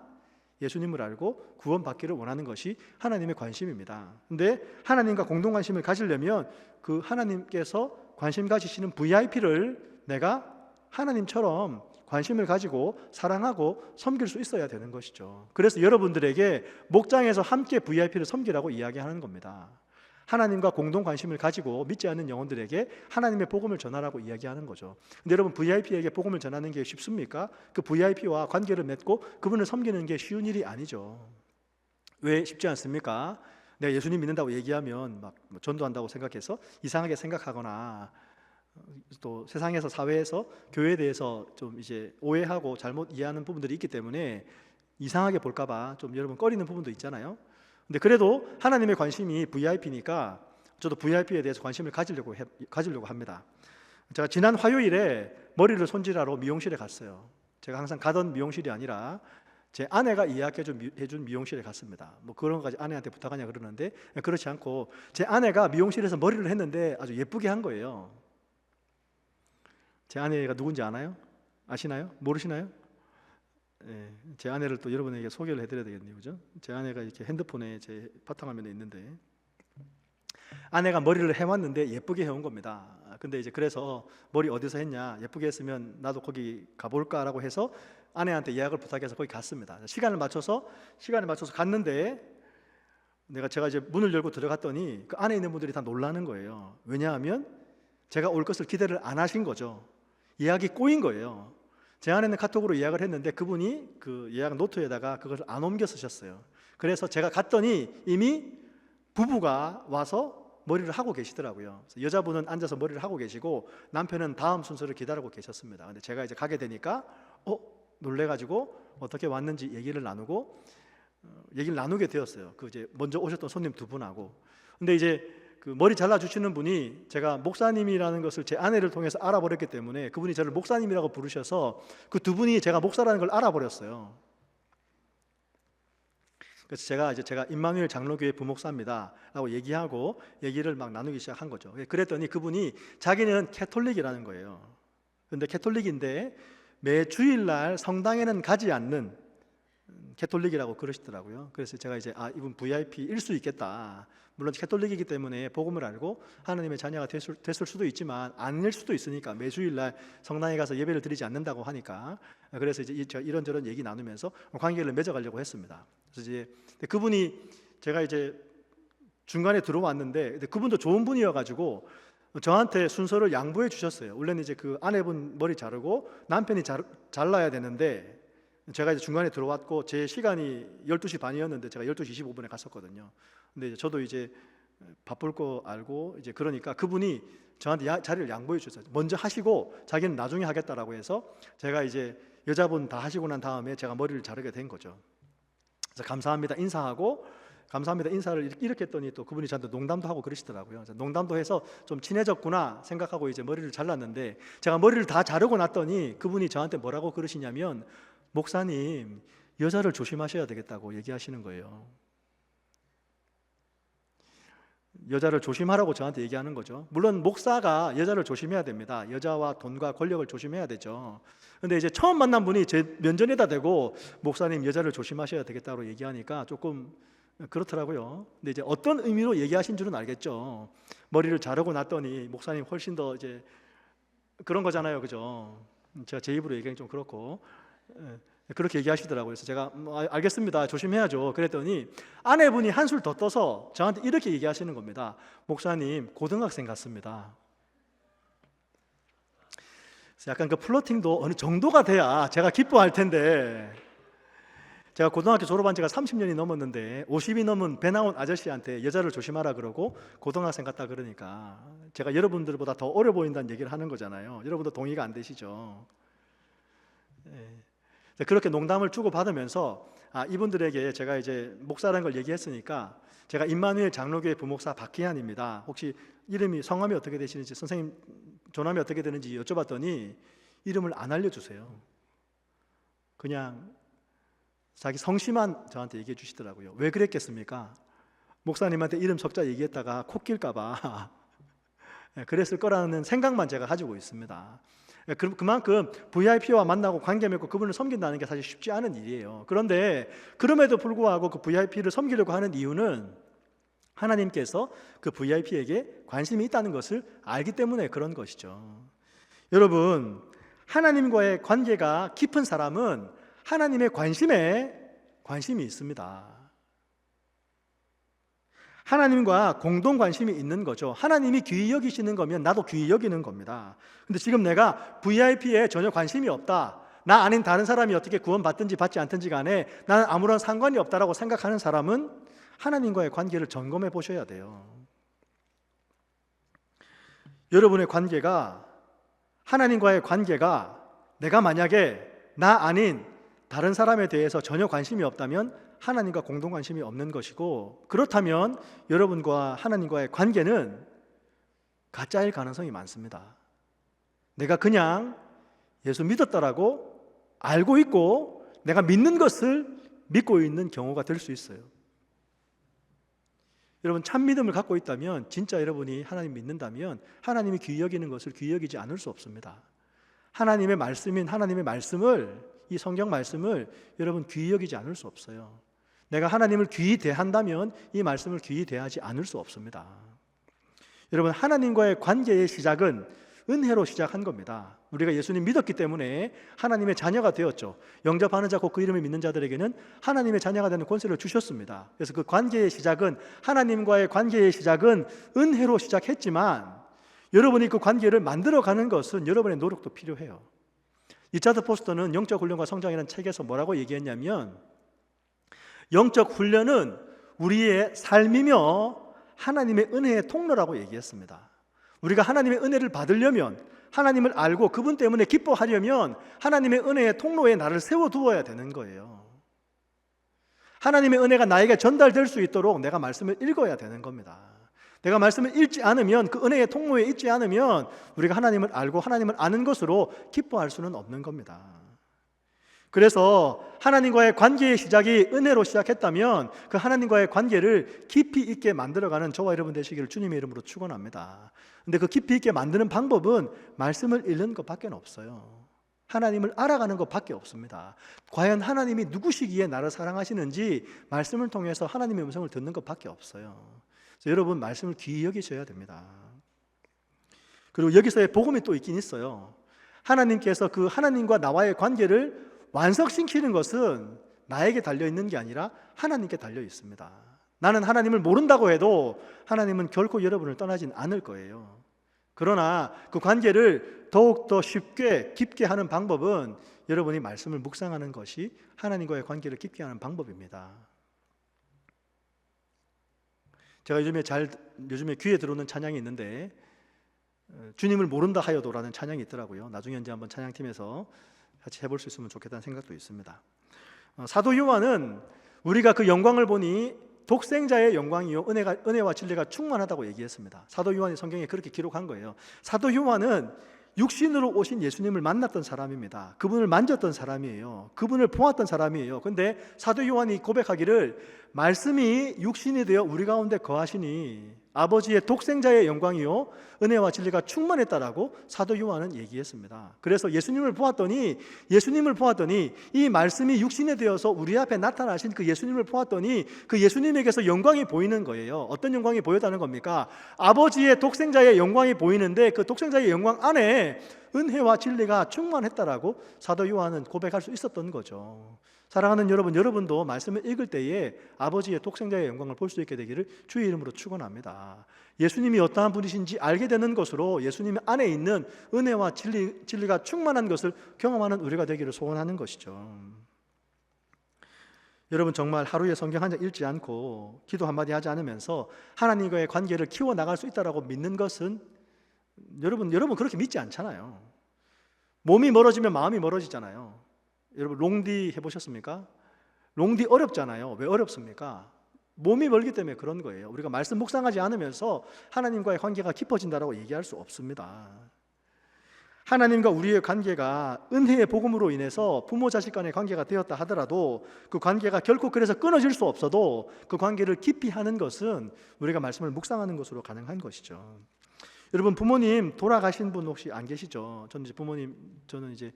예수님을 알고 구원받기를 원하는 것이 하나님의 관심입니다. 근데 하나님과 공동 관심을 가지려면 그 하나님께서 관심 가지시는 VIP를 내가 하나님처럼 관심을 가지고 사랑하고 섬길 수 있어야 되는 것이죠. 그래서 여러분들에게 목장에서 함께 VIP를 섬기라고 이야기하는 겁니다. 하나님과 공동 관심을 가지고 믿지 않는 영혼들에게 하나님의 복음을 전하라고 이야기하는 거죠. 근데 여러분 VIP에게 복음을 전하는 게 쉽습니까? 그 VIP와 관계를 맺고 그분을 섬기는 게 쉬운 일이 아니죠. 왜 쉽지 않습니까? 내가 예수님 믿는다고 얘기하면 막 전도한다고 생각해서 이상하게 생각하거나 또 세상에서 사회에서 교회에 대해서 좀 이제 오해하고 잘못 이해하는 부분들이 있기 때문에 이상하게 볼까봐 좀 여러분 꺼리는 부분도 있잖아요. 근데 그래도 하나님의 관심이 VIP니까 저도 VIP에 대해서 관심을 가지려고 합니다. 제가 지난 화요일에 머리를 손질하러 미용실에 갔어요. 제가 항상 가던 미용실이 아니라 제 아내가 예약해준 미용실에 갔습니다. 뭐 그런 것까지 아내한테 부탁하냐 그러는데 그렇지 않고 제 아내가 미용실에서 머리를 했는데 아주 예쁘게 한 거예요. 제 아내가 누군지 아나요? 아시나요? 모르시나요? 네, 제 아내를 또 여러분에게 소개를 해드려야 되겠네요, 그죠? 제 아내가 이렇게 핸드폰에 제 바탕화면에 있는데 아내가 머리를 해왔는데 예쁘게 해온 겁니다. 근데 이제 그래서 머리 어디서 했냐, 예쁘게 했으면 나도 거기 가볼까라고 해서 아내한테 예약을 부탁해서 거기 갔습니다. 시간을 맞춰서 갔는데 제가 이제 문을 열고 들어갔더니 그 안에 있는 분들이 다 놀라는 거예요. 왜냐하면 제가 올 것을 기대를 안 하신 거죠. 예약이 꼬인 거예요. 제 아내는 카톡으로 예약을 했는데 그분이 그 예약 노트에다가 그것을 안 옮겨 쓰셨어요. 그래서 제가 갔더니 이미 부부가 와서 머리를 하고 계시더라고요. 여자분은 앉아서 머리를 하고 계시고 남편은 다음 순서를 기다리고 계셨습니다. 근데 제가 이제 가게 되니까 놀래가지고 어떻게 왔는지 얘기를 나누게 되었어요. 그 이제 먼저 오셨던 손님 두 분하고. 근데 이제 그 머리 잘라주시는 분이 제가 목사님이라는 것을 제 아내를 통해서 알아버렸기 때문에 그분이 저를 목사님이라고 부르셔서 그 두 분이 제가 목사라는 걸 알아버렸어요. 그래서 제가 임마누엘 장로교회 부목사입니다 라고 얘기를 막 나누기 시작한 거죠. 그랬더니 그분이 자기는 캐톨릭이라는 거예요. 그런데 캐톨릭인데 매 주일날 성당에는 가지 않는 캐톨릭이라고 그러시더라고요. 그래서 제가 이제 이분 VIP일 수 있겠다. 물론 캐톨릭이기 때문에 복음을 알고 하나님의 자녀가 됐을 수도 있지만 아닐 수도 있으니까 매주일날 성당에 가서 예배를 드리지 않는다고 하니까 그래서 이제 제가 이런저런 얘기 나누면서 관계를 맺어가려고 했습니다. 그래서 이제 그분이 제가 이제 중간에 들어왔는데 그분도 좋은 분이어가지고 저한테 순서를 양보해 주셨어요. 원래는 이제 그 아내분 머리 자르고 남편이 잘라야 되는데 제가 이제 중간에 들어왔고 제 시간이 12시 반이었는데 제가 12시 25분에 갔었거든요. 근데 이제 저도 이제 바쁠 거 알고 이제 그러니까 그분이 저한테 자리를 양보해 주셨어요. 먼저 하시고 자기는 나중에 하겠다라고 해서 제가 이제 여자분 다 하시고 난 다음에 제가 머리를 자르게 된 거죠. 그래서 감사합니다 인사하고 감사합니다 인사를 이렇게 했더니 또 그분이 저한테 농담도 하고 그러시더라고요. 농담도 해서 좀 친해졌구나 생각하고 이제 머리를 잘랐는데, 제가 머리를 다 자르고 났더니 그분이 저한테 뭐라고 그러시냐면, 목사님 여자를 조심하셔야 되겠다고 얘기하시는 거예요. 여자를 조심하라고 저한테 얘기하는 거죠. 물론 목사가 여자를 조심해야 됩니다. 여자와 돈과 권력을 조심해야 되죠. 근데 이제 처음 만난 분이 제 면전에다 대고 목사님 여자를 조심하셔야 되겠다고 얘기하니까 조금 그렇더라고요. 근데 이제 어떤 의미로 얘기하신 줄은 알겠죠. 머리를 자르고 났더니 목사님 훨씬 더 이제 그런 거잖아요, 그죠? 제가 제 입으로 얘기하기 좀 그렇고 그렇게 얘기하시더라고요. 그래서 제가 알겠습니다, 조심해야죠 그랬더니 아내분이 한술 더 떠서 저한테 이렇게 얘기하시는 겁니다. 목사님 고등학생 같습니다. 약간 그 플러팅도 어느 정도가 돼야 제가 기뻐할 텐데, 제가 고등학교 졸업한 지가 30년이 넘었는데 50이 넘은 배 나온 아저씨한테 여자를 조심하라 그러고 고등학생 같다 그러니까 제가 여러분들보다 더 어려 보인다는 얘기를 하는 거잖아요. 여러분도 동의가 안 되시죠? 그렇게 농담을 주고받으면서 이분들에게 제가 이제 목사라는 걸 얘기했으니까, 제가 임마누엘 장로교회 부목사 박희환입니다. 혹시 이름이 성함이 어떻게 되시는지, 선생님 존함이 어떻게 되는지 여쭤봤더니 이름을 안 알려주세요. 그냥 자기 성씨만 저한테 얘기해 주시더라고요. 왜 그랬겠습니까? 목사님한테 이름 석자 얘기했다가 코 낄까봐 그랬을 거라는 생각만 제가 가지고 있습니다. 그만큼 VIP와 만나고 관계 맺고 그분을 섬긴다는 게 사실 쉽지 않은 일이에요. 그런데 그럼에도 불구하고 그 VIP를 섬기려고 하는 이유는 하나님께서 그 VIP에게 관심이 있다는 것을 알기 때문에 그런 것이죠. 여러분, 하나님과의 관계가 깊은 사람은 하나님의 관심이 있습니다. 하나님과 공동 관심이 있는 거죠. 하나님이 귀히 여기시는 거면 나도 귀히 여기는 겁니다. 근데 지금 내가 VIP에 전혀 관심이 없다, 나 아닌 다른 사람이 어떻게 구원받든지 받지 않든지 간에 나는 아무런 상관이 없다라고 생각하는 사람은 하나님과의 관계를 점검해 보셔야 돼요. 여러분의 관계가, 하나님과의 관계가 내가 만약에 나 아닌 다른 사람에 대해서 전혀 관심이 없다면 하나님과 공동 관심이 없는 것이고, 그렇다면 여러분과 하나님과의 관계는 가짜일 가능성이 많습니다. 내가 그냥 예수 믿었다라고 알고 있고 내가 믿는 것을 믿고 있는 경우가 될 수 있어요. 여러분, 참 믿음을 갖고 있다면, 진짜 여러분이 하나님 믿는다면 하나님이 귀히 여기는 것을 귀히 여기지 않을 수 없습니다. 하나님의 말씀인 하나님의 말씀을, 이 성경 말씀을 여러분 귀히 여기지 않을 수 없어요. 내가 하나님을 귀히 대한다면 이 말씀을 귀히 대하지 않을 수 없습니다. 여러분, 하나님과의 관계의 시작은 은혜로 시작한 겁니다. 우리가 예수님 믿었기 때문에 하나님의 자녀가 되었죠. 영접하는 자 곧 그 이름을 믿는 자들에게는 하나님의 자녀가 되는 권세를 주셨습니다. 그래서 그 관계의 시작은, 하나님과의 관계의 시작은 은혜로 시작했지만 여러분이 그 관계를 만들어가는 것은 여러분의 노력도 필요해요. 리차드 포스터는 영적 훈련과 성장이라는 책에서 뭐라고 얘기했냐면, 영적 훈련은 우리의 삶이며 하나님의 은혜의 통로라고 얘기했습니다. 우리가 하나님의 은혜를 받으려면, 하나님을 알고 그분 때문에 기뻐하려면 하나님의 은혜의 통로에 나를 세워두어야 되는 거예요. 하나님의 은혜가 나에게 전달될 수 있도록 내가 말씀을 읽어야 되는 겁니다. 내가 말씀을 읽지 않으면, 그 은혜의 통로에 있지 않으면 우리가 하나님을 알고 하나님을 아는 것으로 기뻐할 수는 없는 겁니다. 그래서 하나님과의 관계의 시작이 은혜로 시작했다면 그 하나님과의 관계를 깊이 있게 만들어가는 저와 여러분 되시기를 주님의 이름으로 축원합니다. 근데 그 깊이 있게 만드는 방법은 말씀을 읽는 것밖에 없어요. 하나님을 알아가는 것밖에 없습니다. 과연 하나님이 누구시기에 나를 사랑하시는지 말씀을 통해서 하나님의 음성을 듣는 것밖에 없어요. 그래서 여러분, 말씀을 귀히 여기셔야 됩니다. 그리고 여기서의 복음이 또 있긴 있어요. 하나님께서 그 하나님과 나와의 관계를 완성시키는 것은 나에게 달려있는 게 아니라 하나님께 달려 있습니다. 나는 하나님을 모른다고 해도 하나님은 결코 여러분을 떠나진 않을 거예요. 그러나 그 관계를 더욱더 쉽게 깊게 하는 방법은 여러분이 말씀을 묵상하는 것이 하나님과의 관계를 깊게 하는 방법입니다. 제가 요즘에 귀에 들어오는 찬양이 있는데, 주님을 모른다 하여도라는 찬양이 있더라고요. 나중에 이제 한번 찬양팀에서 같이 해볼 수 있으면 좋겠다는 생각도 있습니다. 사도 요한은 우리가 그 영광을 보니 독생자의 영광이요 은혜와 진리가 충만하다고 얘기했습니다. 사도 요한이 성경에 그렇게 기록한 거예요. 사도 요한은 육신으로 오신 예수님을 만났던 사람입니다. 그분을 만졌던 사람이에요. 그분을 보았던 사람이에요. 근데 사도 요한이 고백하기를 말씀이 육신이 되어 우리 가운데 거하시니 아버지의 독생자의 영광이요 은혜와 진리가 충만했다라고 사도 요한은 얘기했습니다. 그래서 예수님을 보았더니 이 말씀이 육신이 되어서 우리 앞에 나타나신 그 예수님을 보았더니 그 예수님에게서 영광이 보이는 거예요. 어떤 영광이 보였다는 겁니까? 아버지의 독생자의 영광이 보이는데 그 독생자의 영광 안에 은혜와 진리가 충만했다라고 사도 요한은 고백할 수 있었던 거죠. 사랑하는 여러분, 여러분도 말씀을 읽을 때에 아버지의 독생자의 영광을 볼 수 있게 되기를 주의 이름으로 축원합니다. 예수님이 어떠한 분이신지 알게 되는 것으로 예수님 안에 있는 은혜와 진리가 충만한 것을 경험하는 우리가 되기를 소원하는 것이죠. 여러분, 정말 하루에 성경 한 장 읽지 않고 기도 한마디 하지 않으면서 하나님과의 관계를 키워나갈 수 있다고 믿는 것은 여러분 그렇게 믿지 않잖아요. 몸이 멀어지면 마음이 멀어지잖아요. 여러분 롱디 해보셨습니까? 롱디 어렵잖아요. 왜 어렵습니까? 몸이 멀기 때문에 그런 거예요. 우리가 말씀 묵상하지 않으면서 하나님과의 관계가 깊어진다고 얘기할 수 없습니다. 하나님과 우리의 관계가 은혜의 복음으로 인해서 부모 자식 간의 관계가 되었다 하더라도 그 관계가 결코 그래서 끊어질 수 없어도 그 관계를 깊이 하는 것은 우리가 말씀을 묵상하는 것으로 가능한 것이죠. 여러분, 부모님 돌아가신 분 혹시 안 계시죠? 저는 이제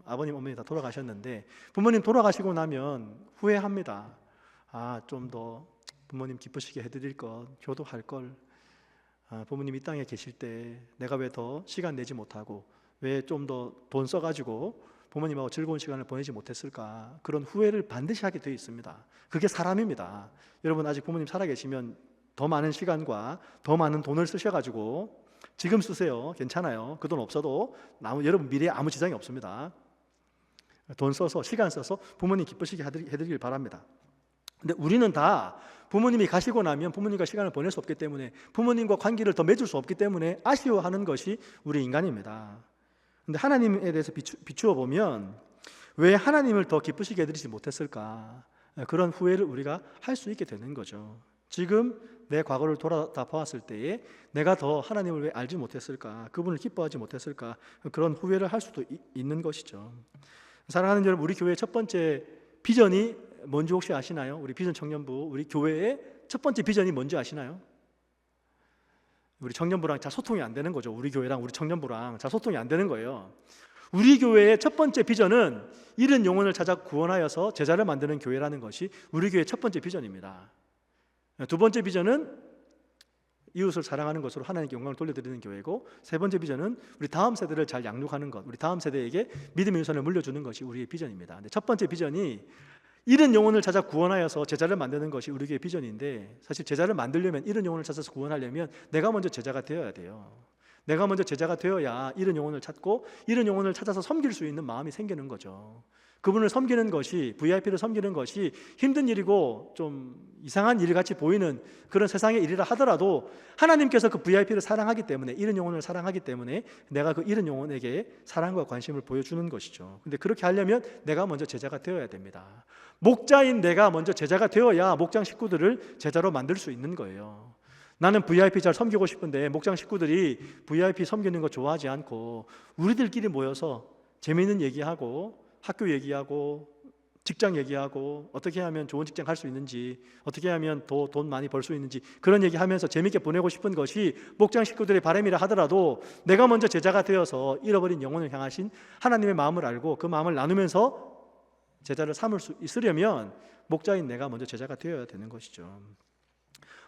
아버님, 어머니 다 돌아가셨는데 부모님 돌아가시고 나면 후회합니다. 좀 더 부모님 기쁘시게 해드릴 것, 효도할 걸. 부모님 이 땅에 계실 때 내가 왜 더 시간 내지 못하고 왜 좀 더 돈 써가지고 부모님하고 즐거운 시간을 보내지 못했을까? 그런 후회를 반드시 하게 되어 있습니다. 그게 사람입니다. 여러분 아직 부모님 살아계시면 더 많은 시간과 더 많은 돈을 쓰셔가지고 지금 쓰세요. 괜찮아요. 그 돈 없어도 여러분 미래에 아무 지장이 없습니다. 돈 써서 시간 써서 부모님 기쁘시게 해드리길 바랍니다. 근데 우리는 다 부모님이 가시고 나면 부모님과 시간을 보낼 수 없기 때문에 부모님과 관계를 더 맺을 수 없기 때문에 아쉬워하는 것이 우리 인간입니다. 근데 하나님에 대해서 비추어 보면 왜 하나님을 더 기쁘시게 해드리지 못했을까? 그런 후회를 우리가 할 수 있게 되는 거죠. 지금 내 과거를 돌아다 보았을 때에 내가 더 하나님을 왜 알지 못했을까? 그분을 기뻐하지 못했을까? 그런 후회를 할 수도 있는 것이죠. 사랑하는 여러분, 우리 교회의 첫 번째 비전이 뭔지 혹시 아시나요? 우리 비전 청년부, 우리 교회의 첫 번째 비전이 뭔지 아시나요? 우리 청년부랑 잘 소통이 안 되는 거죠. 우리 교회랑 우리 청년부랑 잘 소통이 안 되는 거예요. 우리 교회의 첫 번째 비전은 잃은 영혼을 찾아 구원하여서 제자를 만드는 교회라는 것이 우리 교회의 첫 번째 비전입니다. 두 번째 비전은 이웃을 사랑하는 것으로 하나님께 영광을 돌려드리는 교회고, 세 번째 비전은 우리 다음 세대를 잘 양육하는 것, 우리 다음 세대에게 믿음의 유산을 물려주는 것이 우리의 비전입니다. 근데 첫 번째 비전이 잃은 영혼을 찾아 구원하여서 제자를 만드는 것이 우리 교회의 비전인데, 사실 제자를 만들려면 잃은 영혼을 찾아서 구원하려면 내가 먼저 제자가 되어야 돼요. 내가 먼저 제자가 되어야 잃은 영혼을 찾고 잃은 영혼을 찾아서 섬길 수 있는 마음이 생기는 거죠. 그분을 섬기는 것이, VIP를 섬기는 것이 힘든 일이고 좀 이상한 일같이 보이는 그런 세상의 일이라 하더라도 하나님께서 그 VIP를 사랑하기 때문에, 잃은 영혼을 사랑하기 때문에 내가 그 잃은 영혼에게 사랑과 관심을 보여주는 것이죠. 근데 그렇게 하려면 내가 먼저 제자가 되어야 됩니다. 목자인 내가 먼저 제자가 되어야 목장 식구들을 제자로 만들 수 있는 거예요. 나는 VIP 잘 섬기고 싶은데 목장 식구들이 VIP 섬기는 거 좋아하지 않고 우리들끼리 모여서 재미있는 얘기하고 학교 얘기하고 직장 얘기하고 어떻게 하면 좋은 직장 갈 수 있는지, 어떻게 하면 더 돈 많이 벌 수 있는지 그런 얘기하면서 재미있게 보내고 싶은 것이 목장 식구들의 바람이라 하더라도 내가 먼저 제자가 되어서 잃어버린 영혼을 향하신 하나님의 마음을 알고 그 마음을 나누면서 제자를 삼을 수 있으려면 목자인 내가 먼저 제자가 되어야 되는 것이죠.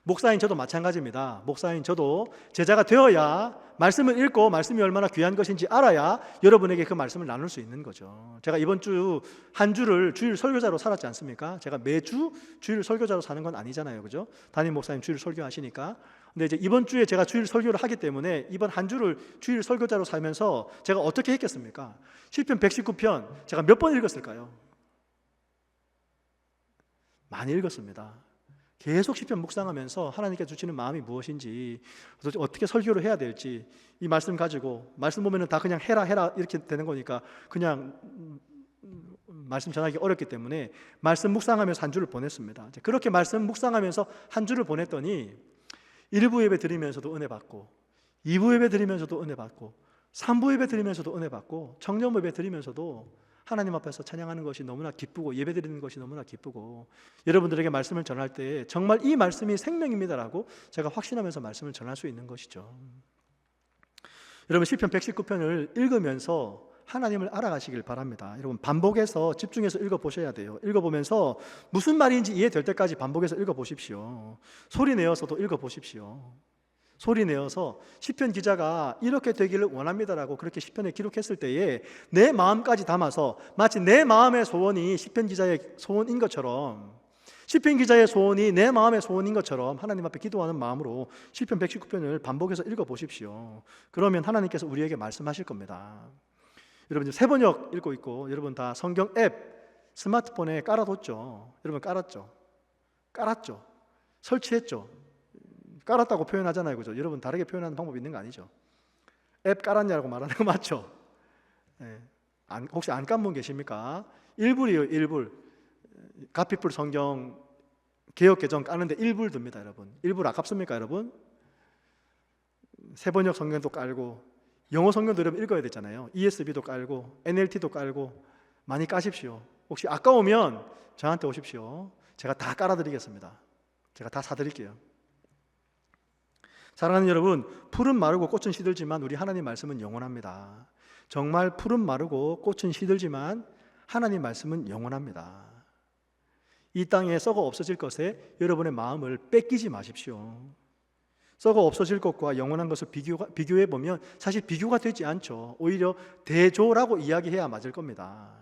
목사인 저도 마찬가지입니다. 목사인 저도 제자가 되어야 말씀을 읽고 말씀이 얼마나 귀한 것인지 알아야 여러분에게 그 말씀을 나눌 수 있는 거죠. 제가 이번 주 한 주를 주일 설교자로 살았지 않습니까? 제가 매주 주일 설교자로 사는 건 아니잖아요, 그죠? 담임 목사님 주일 설교하시니까. 근데 이제 이번 주에 제가 주일 설교를 하기 때문에 이번 한 주를 주일 설교자로 살면서 제가 어떻게 했겠습니까? 시편 119편 제가 몇 번 읽었을까요? 많이 읽었습니다. 계속 시편 묵상하면서 하나님께 주시는 마음이 무엇인지, 어떻게 설교를 해야 될지, 이 말씀 가지고 말씀 보면은 다 그냥 해라 이렇게 되는 거니까 그냥 말씀 전하기 어렵기 때문에 말씀 묵상하면서 한 주를 보냈습니다. 그렇게 말씀 묵상하면서 한 주를 보냈더니 1부 예배 드리면서도 은혜 받고, 2부 예배 드리면서도 은혜 받고, 3부 예배 드리면서도 은혜 받고, 청년 예배 드리면서도 하나님 앞에서 찬양하는 것이 너무나 기쁘고, 예배 드리는 것이 너무나 기쁘고, 여러분들에게 말씀을 전할 때 정말 이 말씀이 생명입니다라고 제가 확신하면서 말씀을 전할 수 있는 것이죠. 여러분, 시편 119편을 읽으면서 하나님을 알아가시길 바랍니다. 여러분, 반복해서 집중해서 읽어보셔야 돼요. 읽어보면서 무슨 말인지 이해될 때까지 반복해서 읽어보십시오. 소리 내어서도 읽어보십시오. 소리 내어서 시편 기자가 이렇게 되기를 원합니다라고 그렇게 시편에 기록했을 때에 내 마음까지 담아서 마치 내 마음의 소원이 시편 기자의 소원인 것처럼, 시편 기자의 소원이 내 마음의 소원인 것처럼 하나님 앞에 기도하는 마음으로 시편 119편을 반복해서 읽어보십시오. 그러면 하나님께서 우리에게 말씀하실 겁니다. 여러분, 지금 새번역 읽고 있고, 여러분 다 성경 앱 스마트폰에 깔아뒀죠. 여러분 깔았죠? 깔았죠? 설치했죠? 깔았다고 표현하잖아요, 그죠? 여러분 다르게 표현하는 방법이 있는 거 아니죠? 앱 깔았냐고 말하는 거 맞죠? 네. 혹시 안 깐 분 계십니까? 1불이에요, 1불. 가피풀 성경 개역 개정 까는데 1불 듭니다, 여러분. 1불 아깝습니까, 여러분? 새번역 성경도 깔고, 영어 성경도 여러분 읽어야 되잖아요. ESV도 깔고, NLT도 깔고, 많이 까십시오. 혹시 아까우면 저한테 오십시오. 제가 다 깔아드리겠습니다. 제가 다 사드릴게요. 사랑하는 여러분, 풀은 마르고 꽃은 시들지만 우리 하나님 말씀은 영원합니다. 정말 풀은 마르고 꽃은 시들지만 하나님 말씀은 영원합니다. 이 땅에 썩어 없어질 것에 여러분의 마음을 뺏기지 마십시오. 썩어 없어질 것과 영원한 것을 비교해 보면 사실 비교가 되지 않죠. 오히려 대조라고 이야기해야 맞을 겁니다.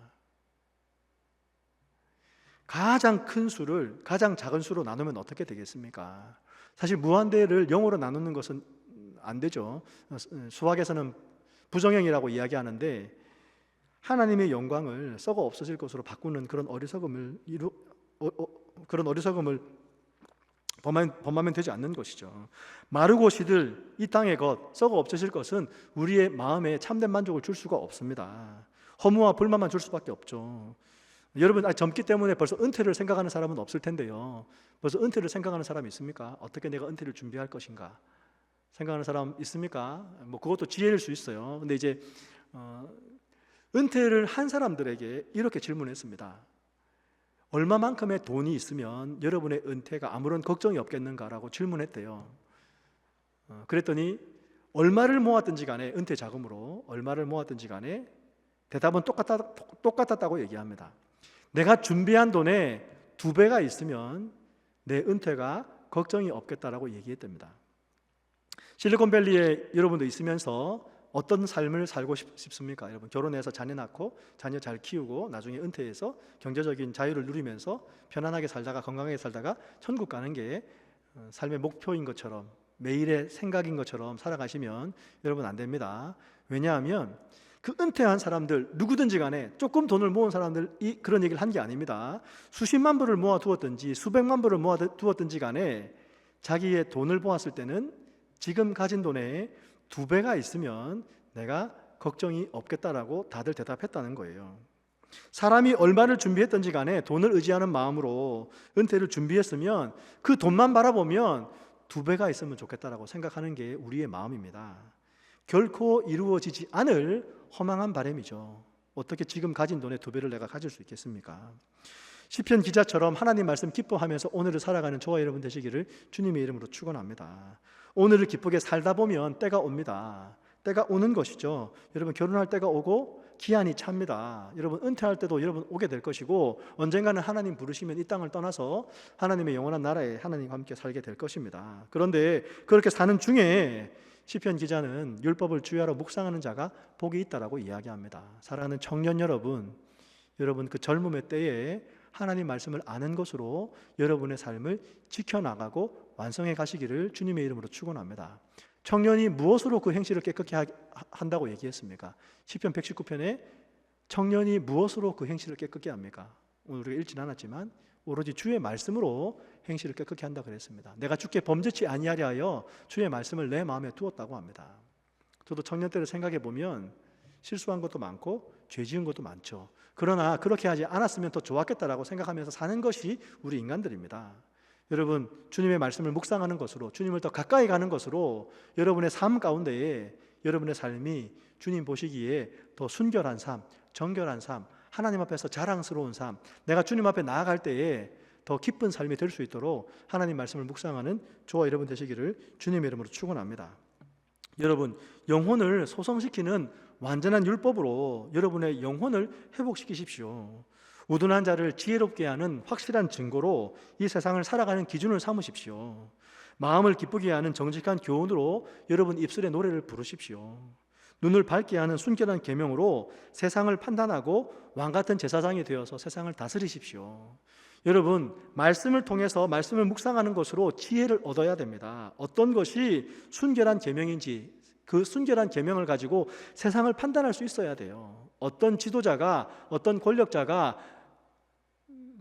가장 큰 수를 가장 작은 수로 나누면 어떻게 되겠습니까? 사실 무한대를 0으로 나누는 것은 안 되죠. 수학에서는 부정형이라고 이야기하는데, 하나님의 영광을 썩어 없어질 것으로 바꾸는 그런 어리석음을 범하면 되지 않는 것이죠. 마르고 시들 이 땅의 것, 썩어 없어질 것은 우리의 마음에 참된 만족을 줄 수가 없습니다. 허무와 불만만 줄 수밖에 없죠. 여러분, 젊기 때문에 벌써 은퇴를 생각하는 사람은 없을 텐데요. 벌써 은퇴를 생각하는 사람이 있습니까? 어떻게 내가 은퇴를 준비할 것인가 생각하는 사람 있습니까? 그것도 지혜일 수 있어요. 근데 이제 은퇴를 한 사람들에게 이렇게 질문했습니다. 얼마만큼의 돈이 있으면 여러분의 은퇴가 아무런 걱정이 없겠는가라고 질문했대요. 그랬더니 얼마를 모았든지 간에, 은퇴 자금으로 얼마를 모았든지 간에 대답은 똑같았다고 얘기합니다. 내가 준비한 돈의 2배가 있으면 내 은퇴가 걱정이 없겠다라고 얘기했답니다. 실리콘밸리에 여러분도 있으면서 어떤 삶을 살고 싶습니까? 여러분, 결혼해서 자녀 낳고 자녀 잘 키우고 나중에 은퇴해서 경제적인 자유를 누리면서 편안하게 살다가 건강하게 살다가 천국 가는 게 삶의 목표인 것처럼, 매일의 생각인 것처럼 살아가시면 여러분 안 됩니다. 왜냐하면 그 은퇴한 사람들 누구든지 간에 조금 돈을 모은 사람들이 그런 얘기를 한 게 아닙니다. 수십만 불을 모아두었든지 수백만 불을 모아두었든지 간에 자기의 돈을 모았을 때는 지금 가진 돈의 2배가 있으면 내가 걱정이 없겠다라고 다들 대답했다는 거예요. 사람이 얼마를 준비했든지 간에 돈을 의지하는 마음으로 은퇴를 준비했으면 그 돈만 바라보면 2배가 있으면 좋겠다라고 생각하는 게 우리의 마음입니다. 결코 이루어지지 않을 허망한 바람이죠. 어떻게 지금 가진 돈의 2배를 내가 가질 수 있겠습니까? 시편 기자처럼 하나님 말씀 기뻐하면서 오늘을 살아가는 저와 여러분 되시기를 주님의 이름으로 축원합니다. 오늘을 기쁘게 살다 보면 때가 옵니다. 때가 오는 것이죠. 여러분, 결혼할 때가 오고 기한이 찹니다. 여러분, 은퇴할 때도 여러분 오게 될 것이고, 언젠가는 하나님 부르시면 이 땅을 떠나서 하나님의 영원한 나라에 하나님과 함께 살게 될 것입니다. 그런데 그렇게 사는 중에 시편 기자는 율법을 주야로 묵상하는 자가 복이 있다라고 이야기합니다. 사랑하는 청년 여러분, 그 젊음의 때에 하나님 말씀을 아는 것으로 여러분의 삶을 지켜나가고 완성해 가시기를 주님의 이름으로 축원합니다. 청년이 무엇으로 그 행실을 깨끗게 한다고 얘기했습니까? 시편 119편에 청년이 무엇으로 그 행실을 깨끗게 합니까? 오늘 우리가 읽진 않았지만 오로지 주의 말씀으로 행실을 깨끗게 한다 그랬습니다. 내가 주께 범죄치 아니하려 하여 주의 말씀을 내 마음에 두었다고 합니다. 저도 청년 때를 생각해 보면 실수한 것도 많고 죄 지은 것도 많죠. 그러나 그렇게 하지 않았으면 더 좋았겠다라고 생각하면서 사는 것이 우리 인간들입니다. 여러분, 주님의 말씀을 묵상하는 것으로, 주님을 더 가까이 가는 것으로 여러분의 삶 가운데에 여러분의 삶이 주님 보시기에 더 순결한 삶, 정결한 삶, 하나님 앞에서 자랑스러운 삶, 내가 주님 앞에 나아갈 때에 더 기쁜 삶이 될 수 있도록 하나님 말씀을 묵상하는 저와 여러분 되시기를 주님의 이름으로 축원합니다. 여러분, 영혼을 소성시키는 완전한 율법으로 여러분의 영혼을 회복시키십시오. 우둔한 자를 지혜롭게 하는 확실한 증거로 이 세상을 살아가는 기준을 삼으십시오. 마음을 기쁘게 하는 정직한 교훈으로 여러분 입술의 노래를 부르십시오. 눈을 밝게 하는 순결한 계명으로 세상을 판단하고 왕같은 제사장이 되어서 세상을 다스리십시오. 여러분, 말씀을 통해서 말씀을 묵상하는 것으로 지혜를 얻어야 됩니다. 어떤 것이 순결한 계명인지 그 순결한 계명을 가지고 세상을 판단할 수 있어야 돼요. 어떤 지도자가, 어떤 권력자가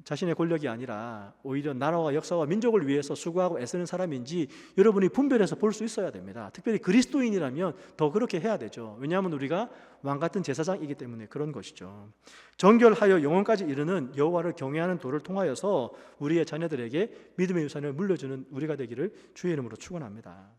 자신의 권력이 아니라 오히려 나라와 역사와 민족을 위해서 수고하고 애쓰는 사람인지 여러분이 분별해서 볼 수 있어야 됩니다. 특별히 그리스도인이라면 더 그렇게 해야 되죠. 왜냐하면 우리가 왕같은 제사장이기 때문에 그런 것이죠. 정결하여 영혼까지 이르는 여호와를 경외하는 도를 통하여서 우리의 자녀들에게 믿음의 유산을 물려주는 우리가 되기를 주의 이름으로 축원합니다.